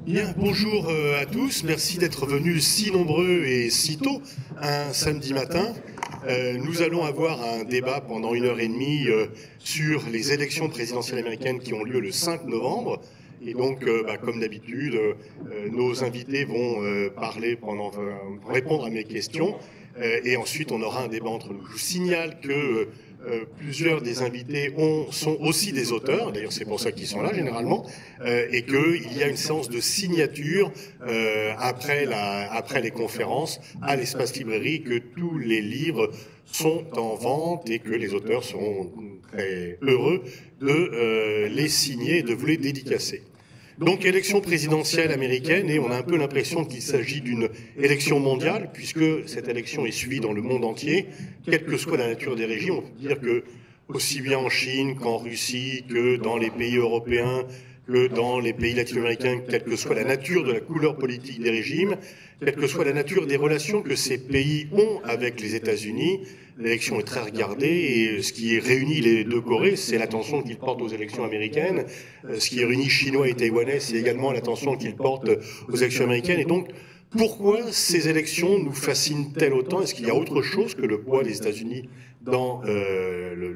Bien, bonjour à tous, merci d'être venus si nombreux et si tôt un samedi matin. Nous allons avoir un débat pendant 1 heure et demie sur les élections présidentielles américaines qui ont lieu le 5 novembre. Et donc, comme d'habitude, nos invités vont répondre à mes questions. Et ensuite, on aura un débat entre nous. Je vous signale que plusieurs des invités sont aussi des auteurs, d'ailleurs c'est pour ça qu'ils sont là généralement, et qu'il y a une séance de signature après les conférences à l'espace librairie, que tous les livres sont en vente et que les auteurs seront très heureux de les signer et de vous les dédicacer. Donc, élection présidentielle américaine, et on a un peu l'impression qu'il s'agit d'une élection mondiale, puisque cette élection est suivie dans le monde entier, quelle que soit la nature des régimes. On peut dire que, aussi bien en Chine qu'en Russie, que dans les pays européens, que dans les pays latino-américains, quelle que soit la nature de la couleur politique des régimes, quelle que soit la nature des relations que ces pays ont avec les États-Unis, l'élection est très regardée, et ce qui réunit les deux Corées, c'est l'attention qu'ils portent aux élections américaines. Ce qui réunit Chinois et Taïwanais, c'est également l'attention qu'ils portent aux élections américaines. Et donc, pourquoi ces élections nous fascinent-elles autant? Est-ce qu'il y a autre chose que le poids des États-Unis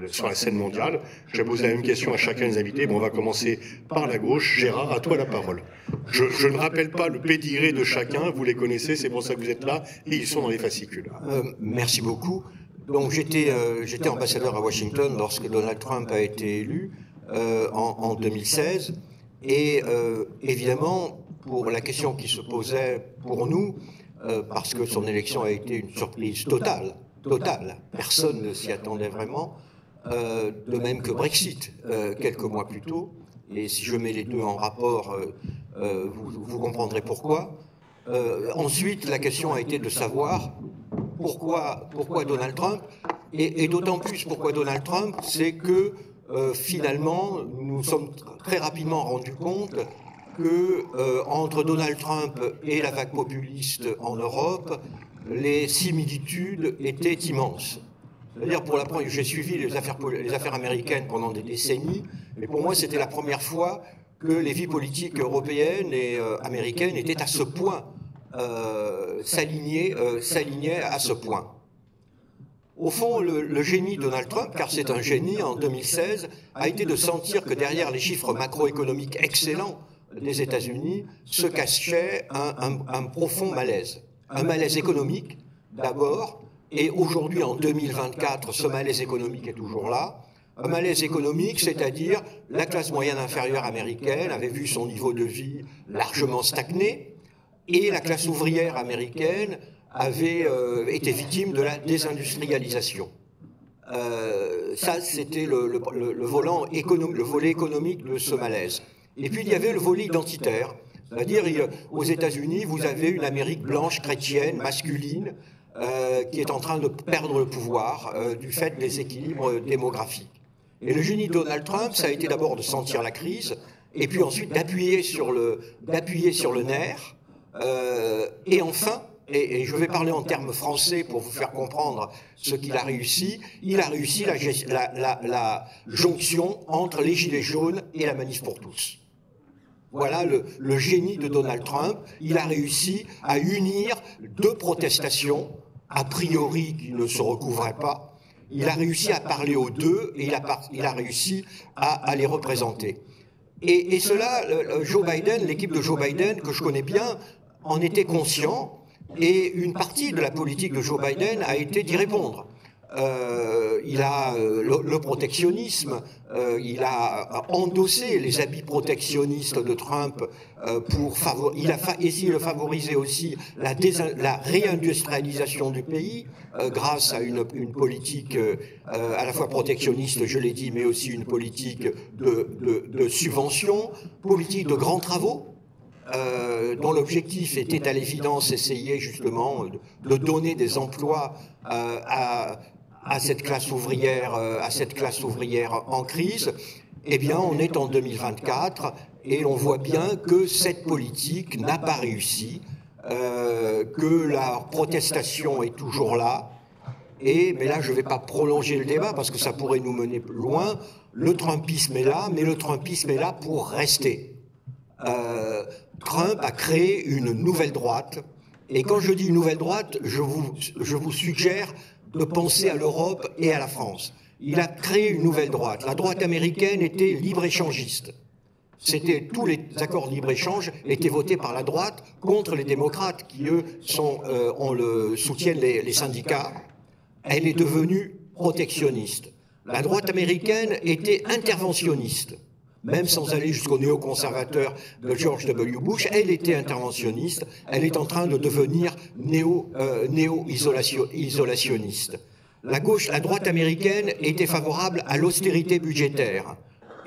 sur la scène mondiale? Je vais poser la même question à chacun des invités. Bon, on va commencer par la gauche. Gérard, à toi la parole. Je ne rappelle pas le pédigré de chacun, vous les connaissez, c'est pour ça que vous êtes là, et ils sont dans les fascicules. Merci beaucoup. Donc j'étais ambassadeur à Washington lorsque Donald Trump a été élu en 2016, et évidemment, pour la question qui se posait pour nous, parce que son élection a été une surprise totale, personne ne s'y attendait vraiment, de même que Brexit, quelques mois plus tôt, et si je mets les deux en rapport, vous comprendrez pourquoi. Ensuite, la question a été de savoir pourquoi Donald Trump, et d'autant plus pourquoi Donald Trump, c'est que finalement, nous nous sommes très rapidement rendus compte que entre Donald Trump et la vague populiste en Europe, les similitudes étaient immenses. C'est-à-dire, pour la première, j'ai suivi les affaires américaines pendant des décennies, mais pour moi, c'était la première fois que les vies politiques européennes et américaines étaient à ce point, s'alignaient à ce point. Au fond, le génie de Donald Trump, car c'est un génie en 2016, a été de sentir que derrière les chiffres macroéconomiques excellents des États-Unis se cachait un profond malaise. Un malaise économique, d'abord, et aujourd'hui, en 2024, ce malaise économique est toujours là. Un malaise économique, c'est-à-dire la classe moyenne inférieure américaine avait vu son niveau de vie largement stagner, et la classe ouvrière américaine avait été victime de la désindustrialisation. Ça, c'était le volet économique de ce malaise. Et puis, il y avait le volet identitaire. C'est-à-dire, aux États-Unis, vous avez une Amérique blanche, chrétienne, masculine, qui est en train de perdre le pouvoir du fait des équilibres démographiques. Et le génie de Donald Trump, ça a été d'abord de sentir la crise, et puis ensuite d'appuyer sur le nerf, et enfin, et je vais parler en termes français pour vous faire comprendre ce qu'il a réussi, il a réussi la jonction entre les Gilets jaunes et la Manif pour tous. Voilà le génie de Donald Trump. Il a réussi à unir deux protestations, a priori qui ne se recouvraient pas. Il a réussi à parler aux deux, et il a réussi à les représenter. Et cela, Joe Biden, l'équipe de Joe Biden, que je connais bien, en était conscient, et une partie de la politique de Joe Biden a été d'y répondre. Il a le protectionnisme, il a endossé les habits protectionnistes de Trump il a essayé de favoriser aussi la réindustrialisation du pays grâce à une politique à la fois protectionniste, je l'ai dit, mais aussi une politique de subvention, politique de grands travaux, dont l'objectif était à l'évidence essayer justement de donner des emplois à cette classe ouvrière en crise. Eh bien, on est en 2024 et on voit bien que cette politique n'a pas réussi, que la protestation est toujours là. Mais là, je ne vais pas prolonger le débat parce que ça pourrait nous mener loin. Le Trumpisme est là, mais le Trumpisme est là pour rester. Trump a créé une nouvelle droite. Et quand je dis nouvelle droite, je vous suggère de penser à l'Europe et à la France. Il a créé une nouvelle droite. La droite américaine était libre-échangiste. Tous les accords de libre-échange étaient votés par la droite contre les démocrates qui, eux, soutiennent les syndicats. Elle est devenue protectionniste. La droite américaine était interventionniste. Même sans aller jusqu'aux néoconservateurs de George W. Bush, elle était interventionniste. Elle est en train de devenir néo-isolationniste. La droite américaine était favorable à l'austérité budgétaire.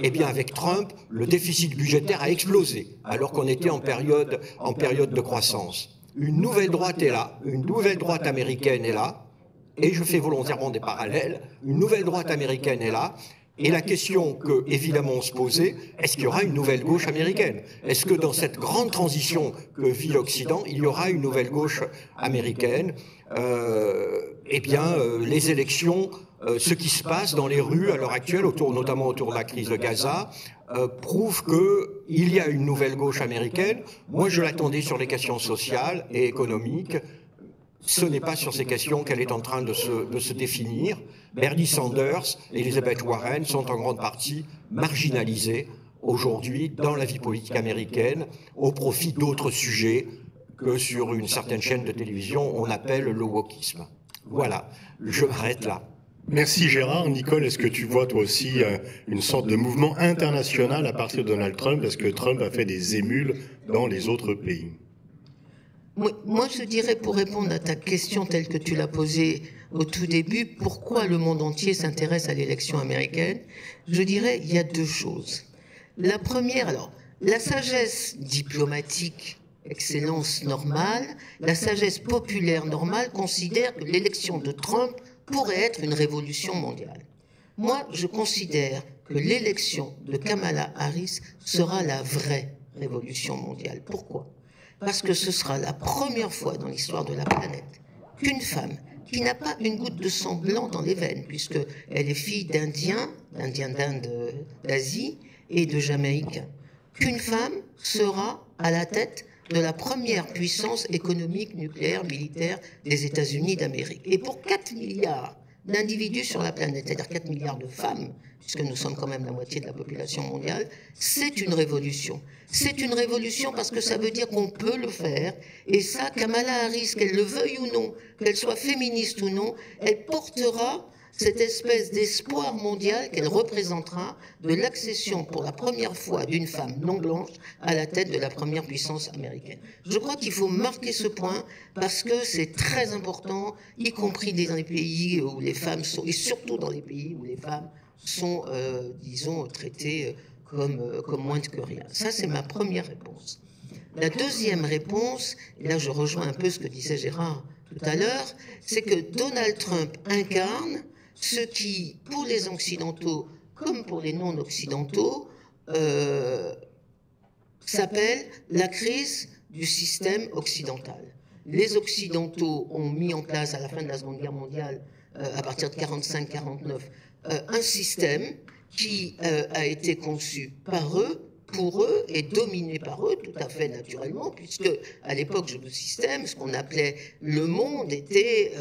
Eh bien, avec Trump, le déficit budgétaire a explosé, alors qu'on était en période de croissance. Une nouvelle droite est là, une nouvelle droite américaine est là, et je fais volontairement des parallèles, une nouvelle droite américaine est là, et la question que, évidemment, on se posait, est-ce qu'il y aura une nouvelle gauche américaine? Est-ce que dans cette grande transition que vit l'Occident, il y aura une nouvelle gauche américaine? Les élections, ce qui se passe dans les rues à l'heure actuelle, notamment autour de la crise de Gaza, prouve qu'il y a une nouvelle gauche américaine. Moi, je l'attendais sur les questions sociales et économiques. Ce n'est pas sur ces questions qu'elle est en train de se définir. Bernie Sanders et Elizabeth Warren sont en grande partie marginalisés aujourd'hui dans la vie politique américaine au profit d'autres sujets que sur une certaine chaîne de télévision on appelle le wokisme. Voilà, je m'arrête là. Merci Gérard. Nicole, est-ce que tu vois toi aussi une sorte de mouvement international à partir de Donald Trump? Est-ce que Trump a fait des émules dans les autres pays? Moi, je dirais, pour répondre à ta question telle que tu l'as posée au tout début, pourquoi le monde entier s'intéresse à l'élection américaine? Je dirais, il y a deux choses. La première, alors, la sagesse diplomatique, excellence normale, la sagesse populaire normale considère que l'élection de Trump pourrait être une révolution mondiale. Moi, je considère que l'élection de Kamala Harris sera la vraie révolution mondiale. Pourquoi? Parce que ce sera la première fois dans l'histoire de la planète qu'une femme qui n'a pas une goutte de sang blanc dans les veines, puisqu'elle est fille d'Indiens d'Asie et de Jamaïcains, qu'une femme sera à la tête de la première puissance économique, nucléaire, militaire des États-Unis d'Amérique. Et pour 4 milliards d'individus sur la planète, c'est-à-dire 4 milliards de femmes, puisque nous sommes quand même la moitié de la population mondiale, c'est une révolution. C'est une révolution parce que ça veut dire qu'on peut le faire. Et ça, Kamala Harris, qu'elle le veuille ou non, qu'elle soit féministe ou non, elle portera cette espèce d'espoir mondial qu'elle représentera de l'accession pour la première fois d'une femme non blanche à la tête de la première puissance américaine. Je crois qu'il faut marquer ce point parce que c'est très important, y compris dans les pays où les femmes sont, et surtout dans les pays où les femmes sont, disons, traitées comme moins que rien. Ça, c'est ma première réponse. La deuxième réponse, et là je rejoins un peu ce que disait Gérard tout à l'heure, c'est que Donald Trump incarne ce qui, pour les Occidentaux comme pour les non-Occidentaux, s'appelle la crise du système occidental. Les Occidentaux ont mis en place à la fin de la Seconde Guerre mondiale, à partir de 1945-1949, un système qui a été conçu par eux, pour eux, et dominé par eux, tout à fait naturellement, puisque à l'époque du système, ce qu'on appelait le monde était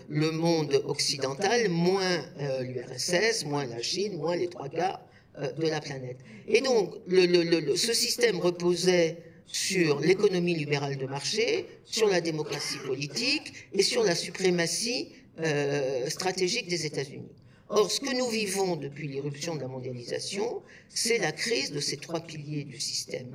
le monde occidental, moins l'URSS, moins la Chine, moins les 3/4 de la planète. Et donc, ce système reposait sur l'économie libérale de marché, sur la démocratie politique et sur la suprématie stratégique des États-Unis. Or, ce que nous vivons depuis l'irruption de la mondialisation, c'est la crise de ces trois piliers du système.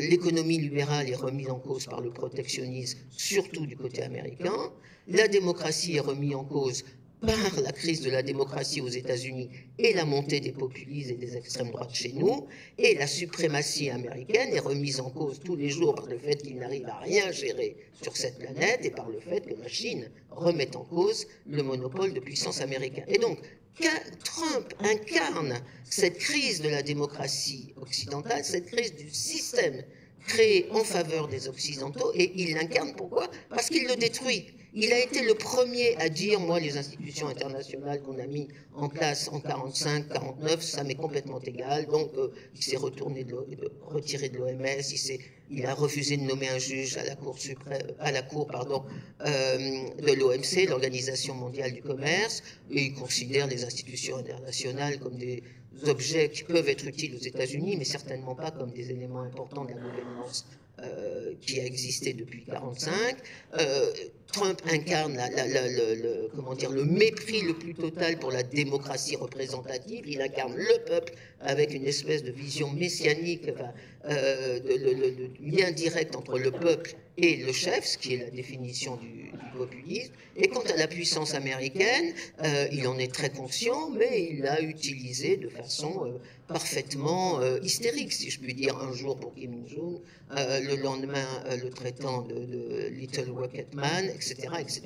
L'économie libérale est remise en cause par le protectionnisme, surtout du côté américain. La démocratie est remise en cause par la crise de la démocratie aux États-Unis et la montée des populistes et des extrêmes droites chez nous, et la suprématie américaine est remise en cause tous les jours par le fait qu'il n'arrive à rien gérer sur cette planète et par le fait que la Chine remet en cause le monopole de puissance américaine. Et donc, Trump incarne cette crise de la démocratie occidentale, cette crise du système créé en faveur des Occidentaux, et il l'incarne pourquoi? Parce qu'il le détruit. Il a été le premier à dire, moi, les institutions internationales qu'on a mis en place en 45, 49, ça m'est complètement égal. Donc, il s'est retiré de l'OMS, il a refusé de nommer un juge à la Cour de l'OMC, l'Organisation mondiale du commerce, et il considère les institutions internationales comme des objets qui peuvent être utiles aux États-Unis, mais certainement pas comme des éléments importants de la gouvernance qui a existé depuis 1945. Trump incarne le mépris le plus total pour la démocratie représentative. Il incarne le peuple avec une espèce de vision messianique, de lien direct entre le peuple et le chef, ce qui est la définition du populisme. Et quant à la puissance américaine, il en est très conscient, mais il l'a utilisée de façon parfaitement hystérique, si je puis dire, un jour pour Kim Il-jung, le lendemain le traitant de Little Rocket Man, etc., etc.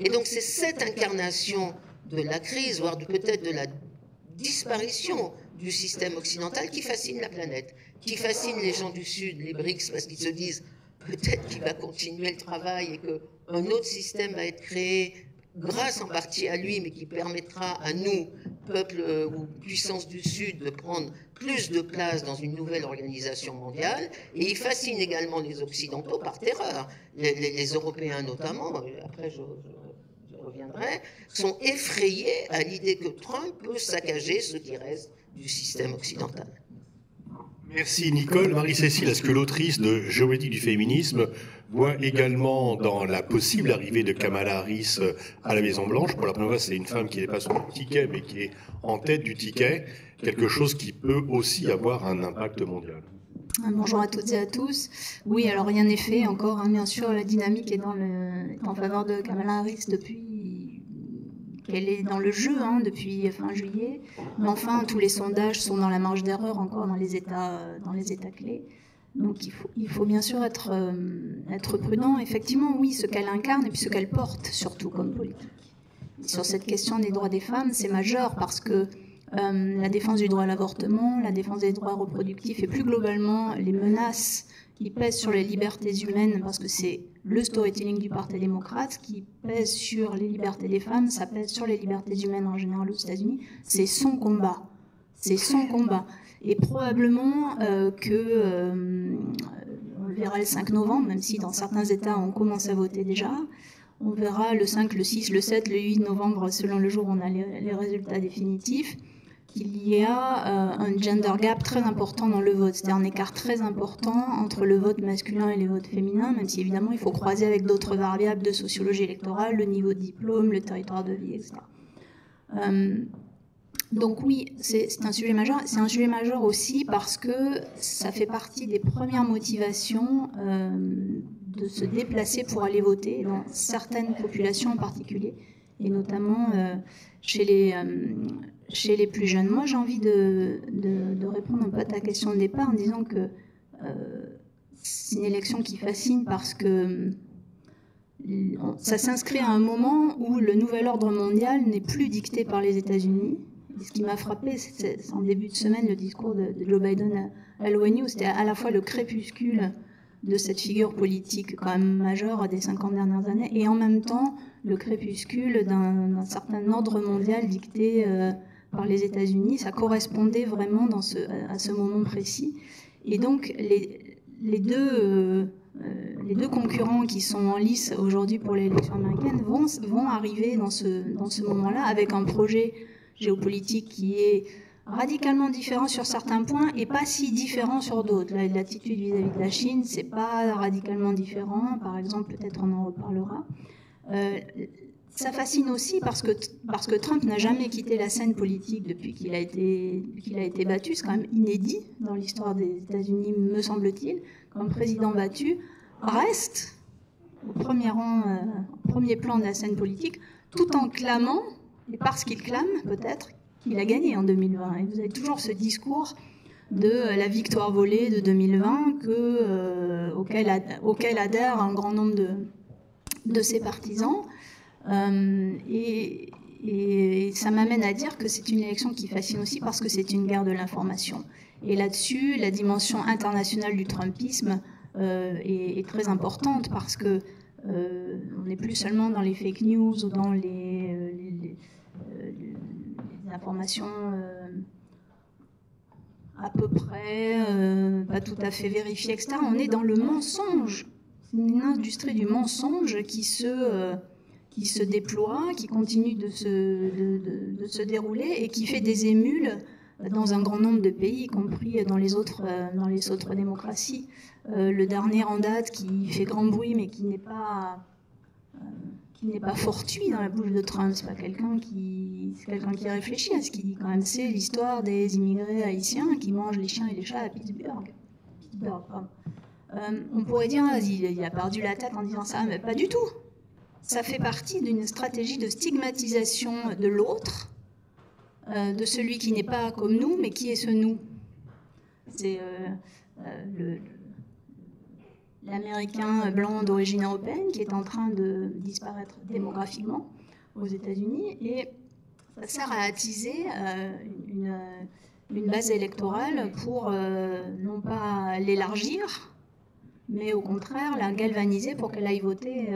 Et donc c'est cette incarnation de la crise, voire peut-être de la disparition du système occidental qui fascine la planète, qui fascine les gens du Sud, les BRICS, parce qu'ils se disent peut-être qu'il va continuer le travail et qu'un autre système va être créé grâce en partie à lui, mais qui permettra à nous, peuple ou puissance du Sud, de prendre plus de place dans une nouvelle organisation mondiale. Et il fascine également les Occidentaux par terreur. Les Européens notamment, après je reviendrai, sont effrayés à l'idée que Trump peut saccager ce qui reste du système occidental. Merci Nicole. Marie-Cécile, est-ce que l'autrice de Géométrie du féminisme voit également dans la possible arrivée de Kamala Harris à la Maison-Blanche, pour la première fois c'est une femme qui n'est pas sur le ticket mais qui est en tête du ticket, quelque chose qui peut aussi avoir un impact mondial? Bonjour à toutes et à tous. Oui, alors rien n'est fait encore, hein, bien sûr, la dynamique est en faveur de Kamala Harris depuis qu'elle est dans le jeu, hein, depuis fin juillet. Mais enfin, tous les sondages sont dans la marge d'erreur encore dans les États clés. Donc il faut bien sûr être prudent. Effectivement, oui, ce qu'elle incarne et puis ce qu'elle porte, surtout comme politique. Et sur cette question des droits des femmes, c'est majeur parce que la défense du droit à l'avortement, la défense des droits reproductifs et plus globalement les menaces qui pèsent sur les libertés humaines, parce que c'est le storytelling du Parti démocrate qui pèse sur les libertés des femmes, ça pèse sur les libertés humaines en général aux États-Unis, c'est son combat. C'est son combat. Et probablement on le verra le 5 novembre, même si dans certains États on commence à voter déjà. On verra le 5, le 6, le 7, le 8 novembre, selon le jour où on a les résultats définitifs, qu'il y a un gender gap très important dans le vote, c'est-à-dire un écart très important entre le vote masculin et les votes féminins, même si évidemment il faut croiser avec d'autres variables de sociologie électorale, le niveau de diplôme, le territoire de vie, etc. Donc oui, c'est un sujet majeur. C'est un sujet majeur aussi parce que ça fait partie des premières motivations de se déplacer pour aller voter dans certaines populations en particulier, et notamment chez les plus jeunes. Moi, j'ai envie de répondre un peu à ta question de départ en disant que c'est une élection qui fascine parce que ça s'inscrit à un moment où le nouvel ordre mondial n'est plus dicté par les États-Unis. Et ce qui m'a frappé, c'est en début de semaine le discours de Joe Biden à l'ONU, où c'était à la fois le crépuscule de cette figure politique quand même majeure des 50 dernières années, et en même temps le crépuscule d'un certain ordre mondial dicté par les États-Unis. Ça correspondait vraiment à ce moment précis. Et donc les deux concurrents qui sont en lice aujourd'hui pour l'élection américaine vont arriver dans ce moment-là avec un projet géopolitique qui est radicalement différent sur certains points et pas si différent sur d'autres. L'attitude vis-à-vis de la Chine, c'est pas radicalement différent. Par exemple, peut-être on en reparlera. Ça fascine aussi parce que Trump n'a jamais quitté la scène politique depuis qu'il a été battu. C'est quand même inédit dans l'histoire des États-Unis, me semble-t-il. Comme président battu, reste au premier plan de la scène politique, tout en clamant, et parce qu'il clame peut-être, qu'il a gagné en 2020. Et vous avez toujours ce discours de la victoire volée de 2020 auquel adhèrent un grand nombre de ses partisans. Et ça m'amène à dire que c'est une élection qui fascine aussi parce que c'est une guerre de l'information. Et là-dessus, la dimension internationale du Trumpisme est très importante parce que on n'est plus seulement dans les fake news ou dans les informations à peu près, pas tout à fait vérifié, etc. On est dans le mensonge. C'est une industrie du mensonge qui se déploie, qui continue de se dérouler et qui fait des émules dans un grand nombre de pays, y compris dans les autres démocraties. Le dernier en date qui fait grand bruit mais qui n'est pas fortuit dans la bouche de Trump, c'est quelqu'un qui réfléchit à ce qu'il dit quand même. C'est l'histoire des immigrés haïtiens qui mangent les chiens et les chats à Pittsburgh. On pourrait dire, il a perdu la tête en disant ça, mais pas du tout. Ça fait partie d'une stratégie de stigmatisation de l'autre, de celui qui n'est pas comme nous, mais qui est ce nous. C'est l'Américain blanc d'origine européenne qui est en train de disparaître démographiquement aux États-Unis, et ça sert à attiser une base électorale pour non pas l'élargir, mais au contraire la galvaniser pour qu'elle aille voter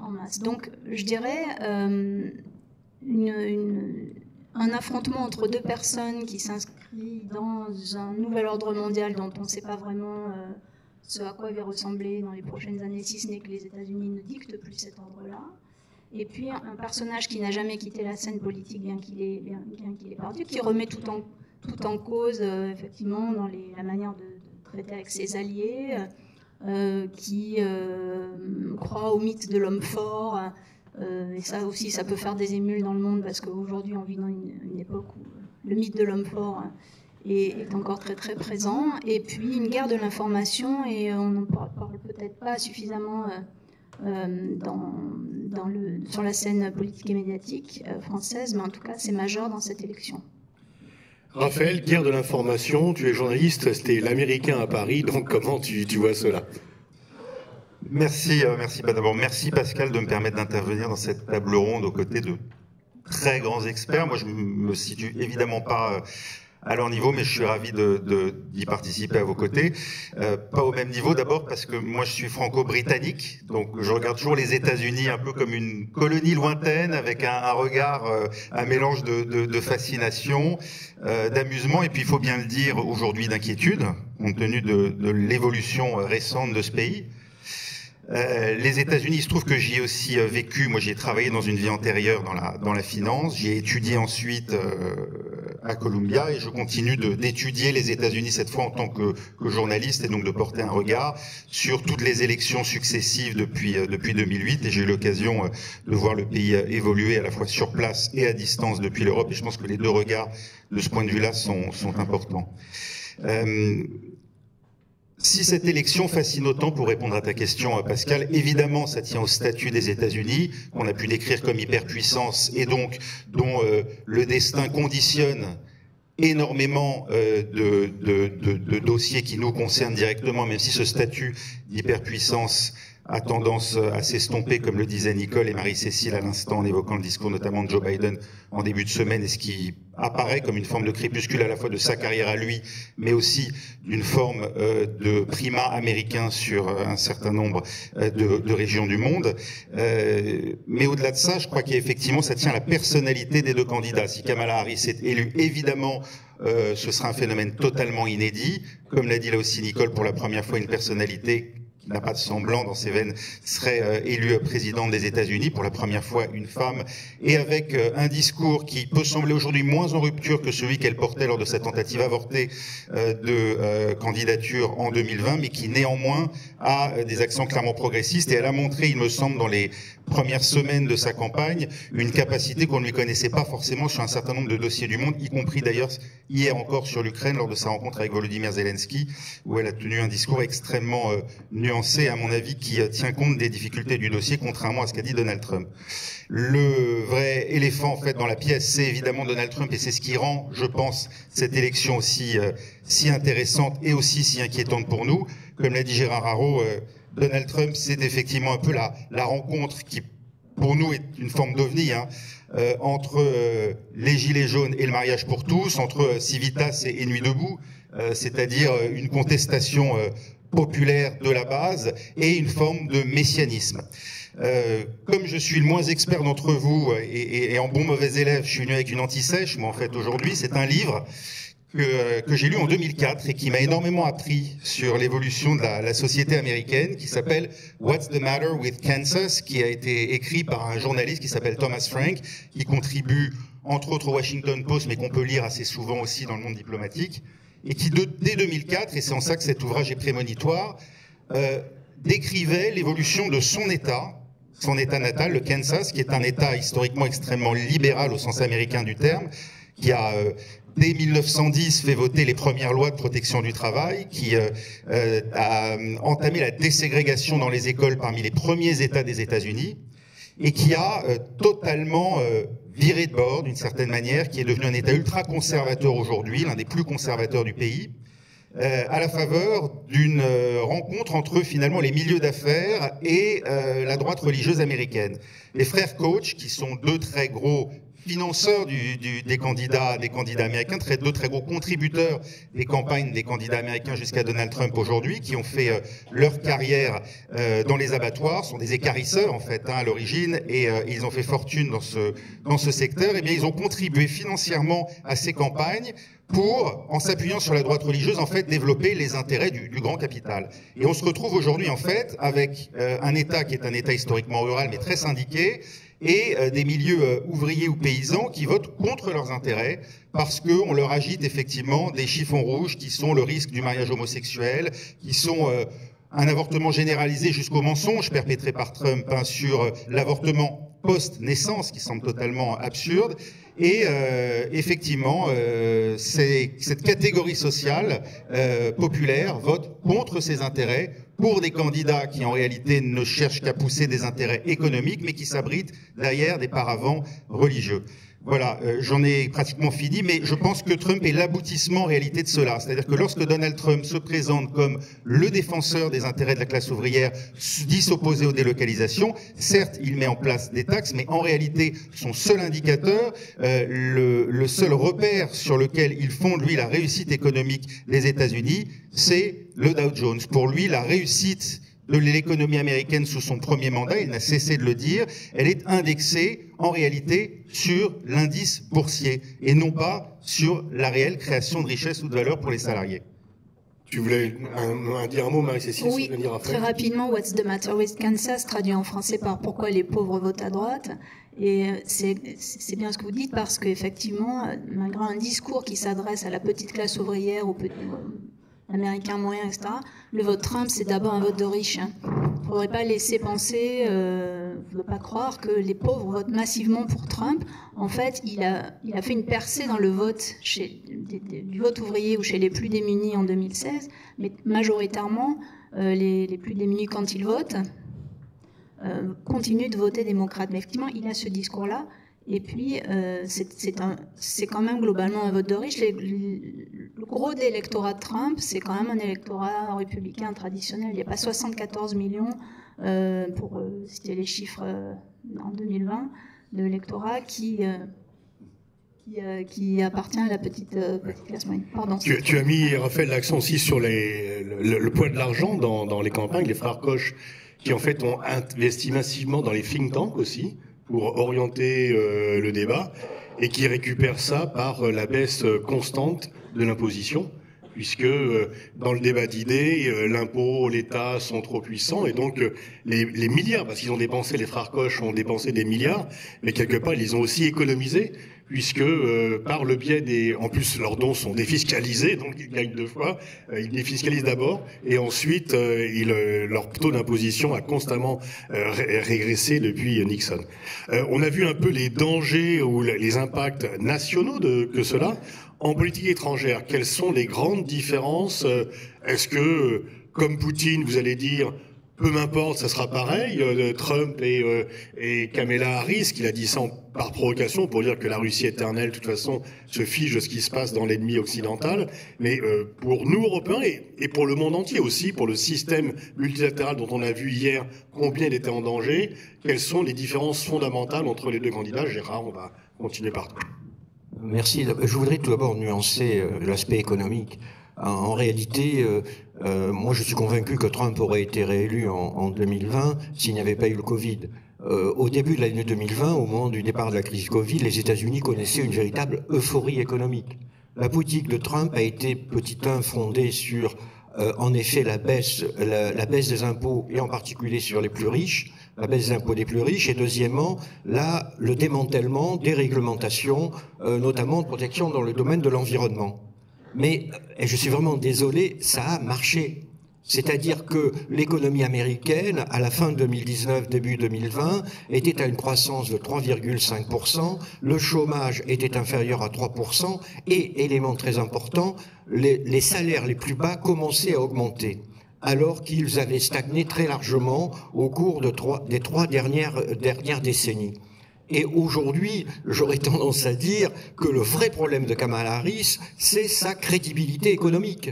en masse. Donc je dirais un affrontement entre deux personnes qui s'inscrit dans un nouvel ordre mondial dont on ne sait pas vraiment ce à quoi il va ressembler dans les prochaines années, si ce n'est que les États-Unis ne dictent plus cet ordre-là. Et puis un personnage qui n'a jamais quitté la scène politique, bien qu'il ait perdu, qui remet tout en cause, effectivement, dans la manière de traiter avec ses alliés, qui croit au mythe de l'homme fort. Et ça aussi, ça peut faire des émules dans le monde, parce qu'aujourd'hui, on vit dans une époque où le mythe de l'homme fort est encore très très présent. Et puis une guerre de l'information, et on n'en parle peut-être pas suffisamment sur la scène politique et médiatique française, mais en tout cas, c'est majeur dans cette élection. Raphaël, guerre de l'information, tu es journaliste, c'était l'Américain à Paris, donc comment tu vois cela ? Merci d'abord, merci Pascal de me permettre d'intervenir dans cette table ronde aux côtés de très grands experts. Moi, je me situe évidemment pas à leur niveau, mais je suis ravi d'y participer à vos côtés. Pas au même niveau d'abord parce que moi je suis franco-britannique, donc je regarde toujours les États-Unis un peu comme une colonie lointaine avec un regard, un mélange de fascination, d'amusement et puis il faut bien le dire aujourd'hui d'inquiétude, compte tenu de l'évolution récente de ce pays. Les États-Unis, il se trouve que j'y ai aussi vécu. Moi, j'y ai travaillé dans une vie antérieure dans la finance. J'y ai étudié ensuite à Columbia et je continue d'étudier les États-Unis cette fois en tant que journaliste et donc de porter un regard sur toutes les élections successives depuis 2008. Et j'ai eu l'occasion de voir le pays évoluer à la fois sur place et à distance depuis l'Europe. Et je pense que les deux regards de ce point de vue-là sont importants. Si cette élection fascine autant, pour répondre à ta question, Pascal, évidemment, ça tient au statut des États-Unis, qu'on a pu décrire comme hyperpuissance et donc dont le destin conditionne énormément de dossiers qui nous concernent directement, même si ce statut d'hyperpuissance a tendance à s'estomper, comme le disaient Nicole et Marie-Cécile à l'instant, en évoquant le discours notamment de Joe Biden en début de semaine, et ce qui apparaît comme une forme de crépuscule à la fois de sa carrière à lui, mais aussi d'une forme de primat américain sur un certain nombre de régions du monde. Mais au-delà de ça, je crois qu'effectivement, ça tient à la personnalité des deux candidats. Si Kamala Harris est élue, évidemment, ce sera un phénomène totalement inédit. Comme l'a dit là aussi Nicole, pour la première fois, une personnalité qui n'a pas de sang blanc dans ses veines, serait élue présidente des États-Unis, pour la première fois une femme, et avec un discours qui peut sembler aujourd'hui moins en rupture que celui qu'elle portait lors de sa tentative avortée de candidature en 2020, mais qui néanmoins a des accents clairement progressistes, et elle a montré, il me semble, dans les premières semaines de sa campagne, une capacité qu'on ne lui connaissait pas forcément sur un certain nombre de dossiers du monde, y compris d'ailleurs hier encore sur l'Ukraine, lors de sa rencontre avec Volodymyr Zelensky, où elle a tenu un discours extrêmement nuancé, à mon avis, qui tient compte des difficultés du dossier, contrairement à ce qu'a dit Donald Trump. Le vrai éléphant, en fait, dans la pièce, c'est évidemment Donald Trump, et c'est ce qui rend, je pense, cette élection aussi si intéressante et aussi si inquiétante pour nous. Comme l'a dit Gérard Haro, Donald Trump, c'est effectivement un peu la rencontre qui, pour nous, est une forme d'ovni, entre les Gilets jaunes et le mariage pour tous, entre Civitas et Nuit debout, c'est-à-dire une contestation populaire de la base et une forme de messianisme. Comme je suis le moins expert d'entre vous et en bon mauvais élève, je suis venu avec une anti-sèche, moi en fait aujourd'hui, c'est un livre que j'ai lu en 2004 et qui m'a énormément appris sur l'évolution de la société américaine, qui s'appelle What's the Matter with Kansas, qui a été écrit par un journaliste qui s'appelle Thomas Frank, qui contribue entre autres au Washington Post, mais qu'on peut lire assez souvent aussi dans le monde diplomatique, et qui dès 2004, et c'est en ça que cet ouvrage est prémonitoire, décrivait l'évolution de son État natal, le Kansas, qui est un État historiquement extrêmement libéral au sens américain du terme, qui a dès 1910 fait voter les premières lois de protection du travail, qui a entamé la déségrégation dans les écoles parmi les premiers États des États-Unis, et qui a totalement viré de bord d'une certaine manière, qui est devenu un État ultra conservateur aujourd'hui, l'un des plus conservateurs du pays, à la faveur d'une rencontre entre finalement les milieux d'affaires et la droite religieuse américaine. Les frères Koch, qui sont deux très gros financeurs des candidats américains, deux très gros contributeurs des campagnes des candidats américains jusqu'à Donald Trump aujourd'hui, qui ont fait leur carrière dans les abattoirs, sont des équarrisseurs en fait à l'origine, et ils ont fait fortune dans ce secteur. Et bien ils ont contribué financièrement à ces campagnes pour, en s'appuyant sur la droite religieuse, en fait, développer les intérêts du grand capital. Et on se retrouve aujourd'hui, en fait, avec un État qui est un État historiquement rural, mais très syndiqué, et des milieux ouvriers ou paysans qui votent contre leurs intérêts parce qu'on leur agite effectivement des chiffons rouges qui sont le risque du mariage homosexuel, qui sont un avortement généralisé jusqu'au mensonge perpétré par Trump sur l'avortement post-naissance, qui semble totalement absurde. Et effectivement, cette catégorie sociale populaire vote contre ses intérêts pour des candidats qui en réalité ne cherchent qu'à pousser des intérêts économiques, mais qui s'abritent derrière des paravents religieux. Voilà, j'en ai pratiquement fini, mais je pense que Trump est l'aboutissement en réalité de cela. C'est-à-dire que lorsque Donald Trump se présente comme le défenseur des intérêts de la classe ouvrière, dit s'opposer aux délocalisations, certes, il met en place des taxes, mais en réalité, son seul indicateur, le seul repère sur lequel il fonde, lui, la réussite économique des États-Unis, c'est le Dow Jones. Pour lui, la réussite de l'économie américaine sous son premier mandat, il n'a cessé de le dire, elle est indexée en réalité sur l'indice boursier et non pas sur la réelle création de richesse ou de valeur pour les salariés. Tu voulais dire un mot, Marie-Cécile? Oui, très rapidement, What's the Matter with Kansas, traduit en français par Pourquoi les pauvres votent à droite. Et c'est bien ce que vous dites, parce qu'effectivement, malgré un discours qui s'adresse à la petite classe ouvrière, aux Américains moyens, etc., le vote Trump, c'est d'abord un vote de riches. Il ne faudrait pas laisser penser, ne pas croire que les pauvres votent massivement pour Trump. En fait, il a fait une percée dans le vote du vote ouvrier ou chez les plus démunis en 2016, mais majoritairement, les plus démunis, quand ils votent, continuent de voter démocrate. Mais effectivement, il a ce discours-là. Et puis, c'est quand même globalement un vote de riches. Le gros de l'électorat de Trump, c'est quand même un électorat républicain traditionnel. Il n'y a pas 74 millions, pour citer les chiffres en 2020, de l'électorat qui appartient à la petite classe moyenne. Pardon. Tu as mis, Raphaël, l'accent aussi sur le poids de l'argent dans les campagnes, les frères Koch, qui en fait ont investi massivement dans les think tanks aussi, pour orienter le débat, et qui récupère ça par la baisse constante de l'imposition, puisque dans le débat d'idées, l'impôt, l'État sont trop puissants, et donc les milliards, parce qu'ils ont dépensé, les frères Koch ont dépensé des milliards, mais quelque part, ils les ont aussi économisés, puisque par le biais en plus leurs dons sont défiscalisés, donc ils gagnent deux fois, ils défiscalisent d'abord, et ensuite leur taux d'imposition a constamment régressé depuis Nixon. On a vu un peu les dangers ou les impacts nationaux que cela. En politique étrangère, quelles sont les grandes différences? Est-ce que, comme Poutine, vous allez dire, peu m'importe, ça sera pareil, Trump et Kamala Harris, qu'il a dit ça par provocation pour dire que la Russie éternelle, de toute façon, se fiche de ce qui se passe dans l'ennemi occidental. Mais pour nous, Européens, et pour le monde entier aussi, pour le système multilatéral dont on a vu hier combien il était en danger, quelles sont les différences fondamentales entre les deux candidats? Gérard, on va continuer par toi. Merci. Je voudrais tout d'abord nuancer l'aspect économique. En réalité, Moi, je suis convaincu que Trump aurait été réélu en 2020 s'il n'y avait pas eu le Covid. Au début de l'année 2020, au moment du départ de la crise Covid, les États-Unis connaissaient une véritable euphorie économique. La politique de Trump a été, petit 1, fondée sur, en effet, la baisse des impôts, et en particulier sur les plus riches, la baisse des impôts des plus riches, et deuxièmement, le démantèlement des réglementations, notamment de protection dans le domaine de l'environnement. Mais, et je suis vraiment désolé, ça a marché. C'est-à-dire que l'économie américaine, à la fin de 2019, début 2020, était à une croissance de 3,5%, le chômage était inférieur à 3%, et, élément très important, les salaires les plus bas commençaient à augmenter, alors qu'ils avaient stagné très largement au cours des trois dernières décennies. Et aujourd'hui, j'aurais tendance à dire que le vrai problème de Kamala Harris, c'est sa crédibilité économique.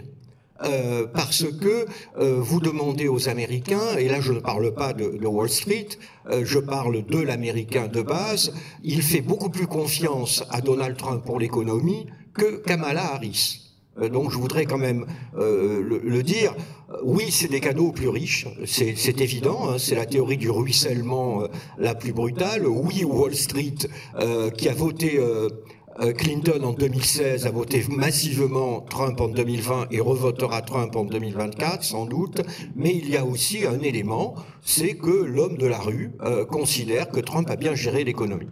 Parce que vous demandez aux Américains, et là je ne parle pas de Wall Street, je parle de l'Américain de base, il fait beaucoup plus confiance à Donald Trump pour l'économie que Kamala Harris. Donc je voudrais quand même le dire. Oui, c'est des cadeaux aux plus riches, c'est évident, hein, c'est la théorie du ruissellement la plus brutale. Oui, Wall Street, qui a voté Clinton en 2016, a voté massivement Trump en 2020 et revotera Trump en 2024, sans doute. Mais il y a aussi un élément, c'est que l'homme de la rue considère que Trump a bien géré l'économie.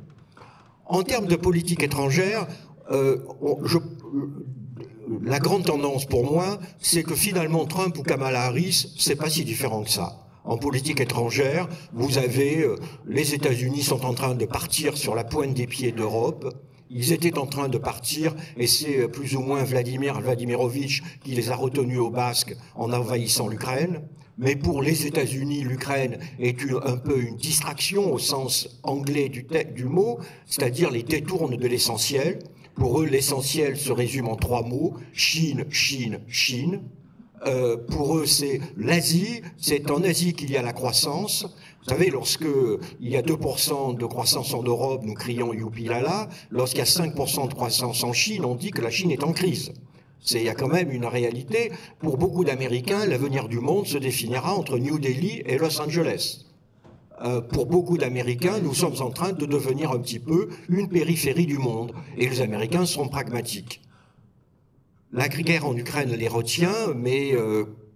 En termes de politique étrangère, la grande tendance pour moi, c'est que finalement Trump ou Kamala Harris, c'est pas si différent que ça. En politique étrangère, vous avez les États-Unis sont en train de partir sur la pointe des pieds d'Europe. Ils étaient en train de partir, et c'est plus ou moins Vladimirovitch qui les a retenus au Basque en envahissant l'Ukraine. Mais pour les États-Unis, l'Ukraine est un peu une distraction au sens anglais du mot, c'est-à-dire les détourne de l'essentiel. Pour eux, l'essentiel se résume en 3 mots, Chine, Chine, Chine. Pour eux, c'est l'Asie, c'est en Asie qu'il y a la croissance. Vous savez, lorsque il y a 2% de croissance en Europe, nous crions youpi lala. Lorsqu'il y a 5% de croissance en Chine, on dit que la Chine est en crise. Il y a quand même une réalité. Pour beaucoup d'Américains, l'avenir du monde se définira entre New Delhi et Los Angeles. Pour beaucoup d'Américains, nous sommes en train de devenir un petit peu une périphérie du monde. Et les Américains sont pragmatiques. La guerre en Ukraine les retient, mais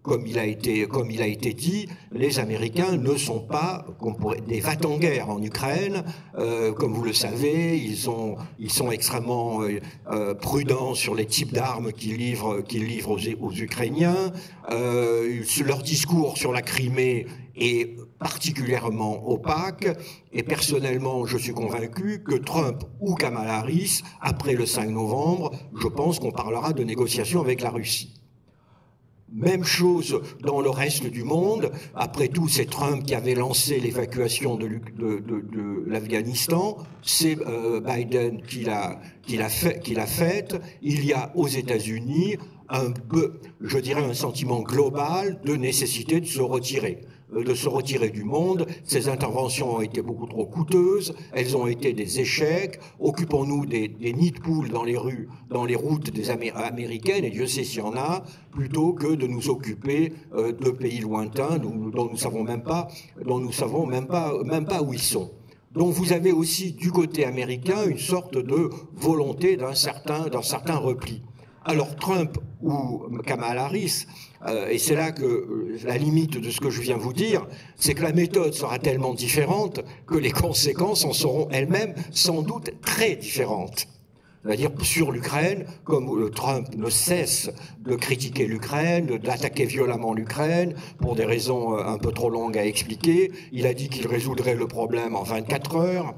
comme il a été dit, les Américains ne sont pas des va-t-en-guerre en Ukraine. Comme vous le savez, ils sont extrêmement prudents sur les types d'armes qu'ils livrent aux Ukrainiens. Leur discours sur la Crimée est particulièrement opaque, et personnellement, je suis convaincu que Trump ou Kamala Harris, après le 5 novembre, je pense qu'on parlera de négociations avec la Russie. Même chose dans le reste du monde. Après tout, c'est Trump qui avait lancé l'évacuation de l'Afghanistan. C'est Biden qui l'a faite. Il y a aux États-Unis je dirais un sentiment global de nécessité de se retirer du monde. Ces interventions ont été beaucoup trop coûteuses, elles ont été des échecs. Occupons-nous des nids de poules dans les rues, dans les routes des américaines, et Dieu sait s'il y en a, plutôt que de nous occuper de pays lointains dont nous savons même pas où ils sont. Donc vous avez aussi du côté américain une sorte de volonté d'un certain repli. Alors Trump ou Kamala Harris, et c'est là que la limite de ce que je viens vous dire, c'est que la méthode sera tellement différente que les conséquences en seront elles-mêmes sans doute très différentes. C'est-à-dire sur l'Ukraine, comme Trump ne cesse de critiquer l'Ukraine, d'attaquer violemment l'Ukraine, pour des raisons un peu trop longues à expliquer, il a dit qu'il résoudrait le problème en 24 heures.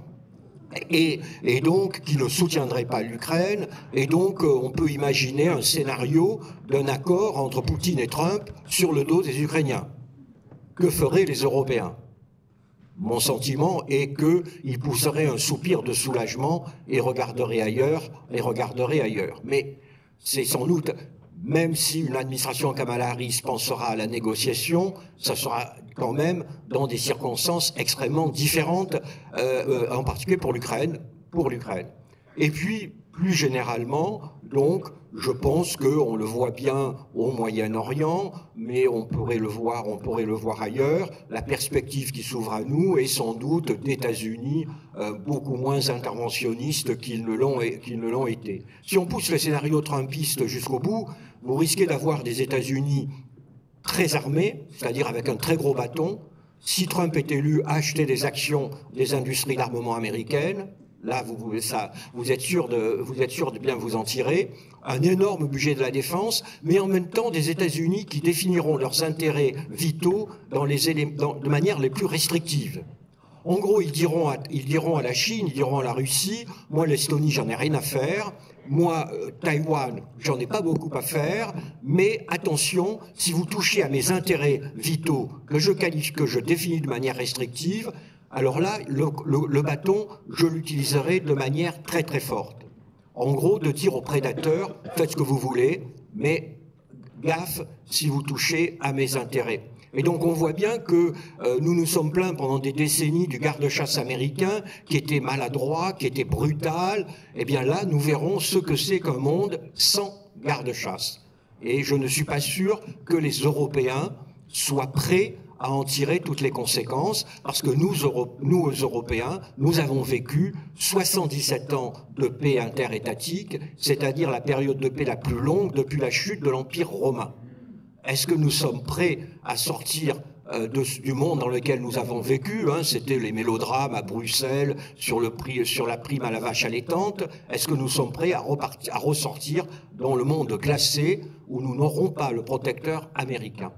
Et donc qui ne soutiendrait pas l'Ukraine, et donc on peut imaginer un scénario d'un accord entre Poutine et Trump sur le dos des Ukrainiens. Que feraient les Européens? Mon sentiment est qu'ils pousseraient un soupir de soulagement et regarderaient ailleurs. Mais c'est sans doute, même si une administration Kamala Harris pensera à la négociation, ça sera quand même dans des circonstances extrêmement différentes, en particulier pour l'Ukraine. Et puis, plus généralement, donc, Je pense qu'on le voit bien au Moyen-Orient, mais on pourrait le voir ailleurs. La perspective qui s'ouvre à nous est sans doute d'États-Unis beaucoup moins interventionnistes qu'ils ne l'ont été. Si on pousse le scénario trumpiste jusqu'au bout, vous risquez d'avoir des États-Unis très armés, c'est-à-dire avec un très gros bâton. Si Trump est élu, acheter des actions des industries d'armement américaines. Là, vous êtes sûr de bien vous en tirer. Un énorme budget de la défense, mais en même temps des États-Unis qui définiront leurs intérêts vitaux de manière les plus restrictives. En gros, ils diront à la Chine, ils diront à la Russie, moi l'Estonie, j'en ai rien à faire. Moi, Taïwan, j'en ai pas beaucoup à faire, mais attention, si vous touchez à mes intérêts vitaux que je définis de manière restrictive, alors là, le bâton, je l'utiliserai de manière très très forte. En gros, de dire aux prédateurs, faites ce que vous voulez, mais gaffe si vous touchez à mes intérêts. Et donc on voit bien que nous nous sommes plaints pendant des décennies du garde-chasse américain qui était maladroit, qui était brutal. Eh bien là, nous verrons ce que c'est qu'un monde sans garde-chasse. Et je ne suis pas sûr que les Européens soient prêts à en tirer toutes les conséquences, parce que nous, Européens, nous avons vécu 77 ans de paix interétatique, c'est-à-dire la période de paix la plus longue depuis la chute de l'Empire romain. Est-ce que nous sommes prêts à sortir du monde dans lequel nous avons vécu, c'était les mélodrames à Bruxelles sur la prime à la vache allaitante. Est-ce que nous sommes prêts à ressortir dans le monde glacé où nous n'aurons pas le protecteur américain?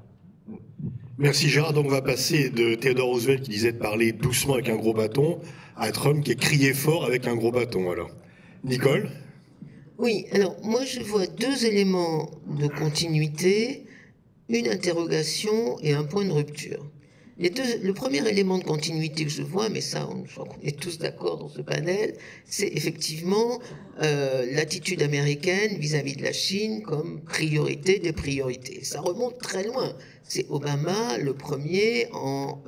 Merci Gérard. Donc on va passer de Theodore Roosevelt qui disait de parler doucement avec un gros bâton à Trump qui criait fort avec un gros bâton. Alors, Nicole? Oui, alors moi je vois deux éléments de continuité, une interrogation et un point de rupture. Le premier élément de continuité que je vois, mais ça on est tous d'accord dans ce panel, c'est effectivement l'attitude américaine vis-à-vis de la Chine comme priorité des priorités. Ça remonte très loin. C'est Obama le premier en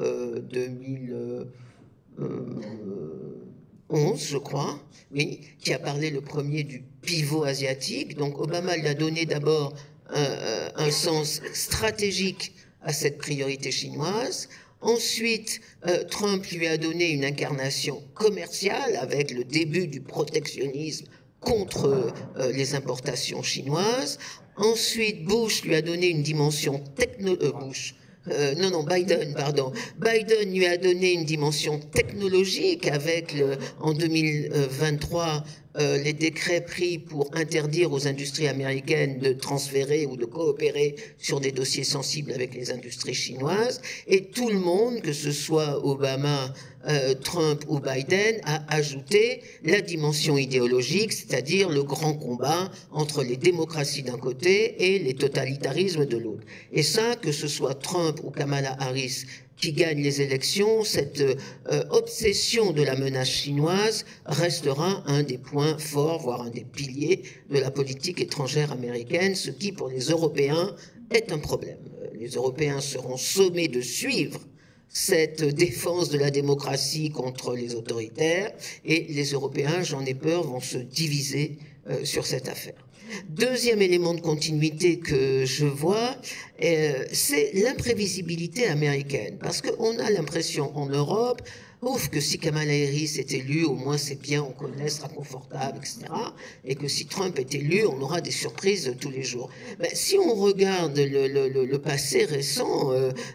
2011, je crois, oui, qui a parlé le premier du pivot asiatique. Donc Obama lui a donné d'abord un sens stratégique à cette priorité chinoise. Ensuite, Trump lui a donné une incarnation commerciale avec le début du protectionnisme contre les importations chinoises. Ensuite, Bush lui a donné une dimension Biden, pardon. Biden lui a donné une dimension technologique avec, en 2023, les décrets pris pour interdire aux industries américaines de transférer ou de coopérer sur des dossiers sensibles avec les industries chinoises. Et tout le monde, que ce soit Obama, Trump ou Biden, a ajouté la dimension idéologique, c'est-à-dire le grand combat entre les démocraties d'un côté et les totalitarismes de l'autre. Et ça, que ce soit Trump ou Kamala Harris qui gagne les élections, cette obsession de la menace chinoise restera un des points forts, voire un des piliers de la politique étrangère américaine, ce qui, pour les Européens, est un problème. Les Européens seront sommés de suivre cette défense de la démocratie contre les autoritaires, et les Européens, j'en ai peur, vont se diviser sur cette affaire. Deuxième élément de continuité que je vois, c'est l'imprévisibilité américaine. Parce qu'on a l'impression en Europe, que si Kamala Harris est élue, au moins c'est bien, on connaît, sera confortable, etc. Et que si Trump est élu, on aura des surprises tous les jours. Ben, si on regarde le passé récent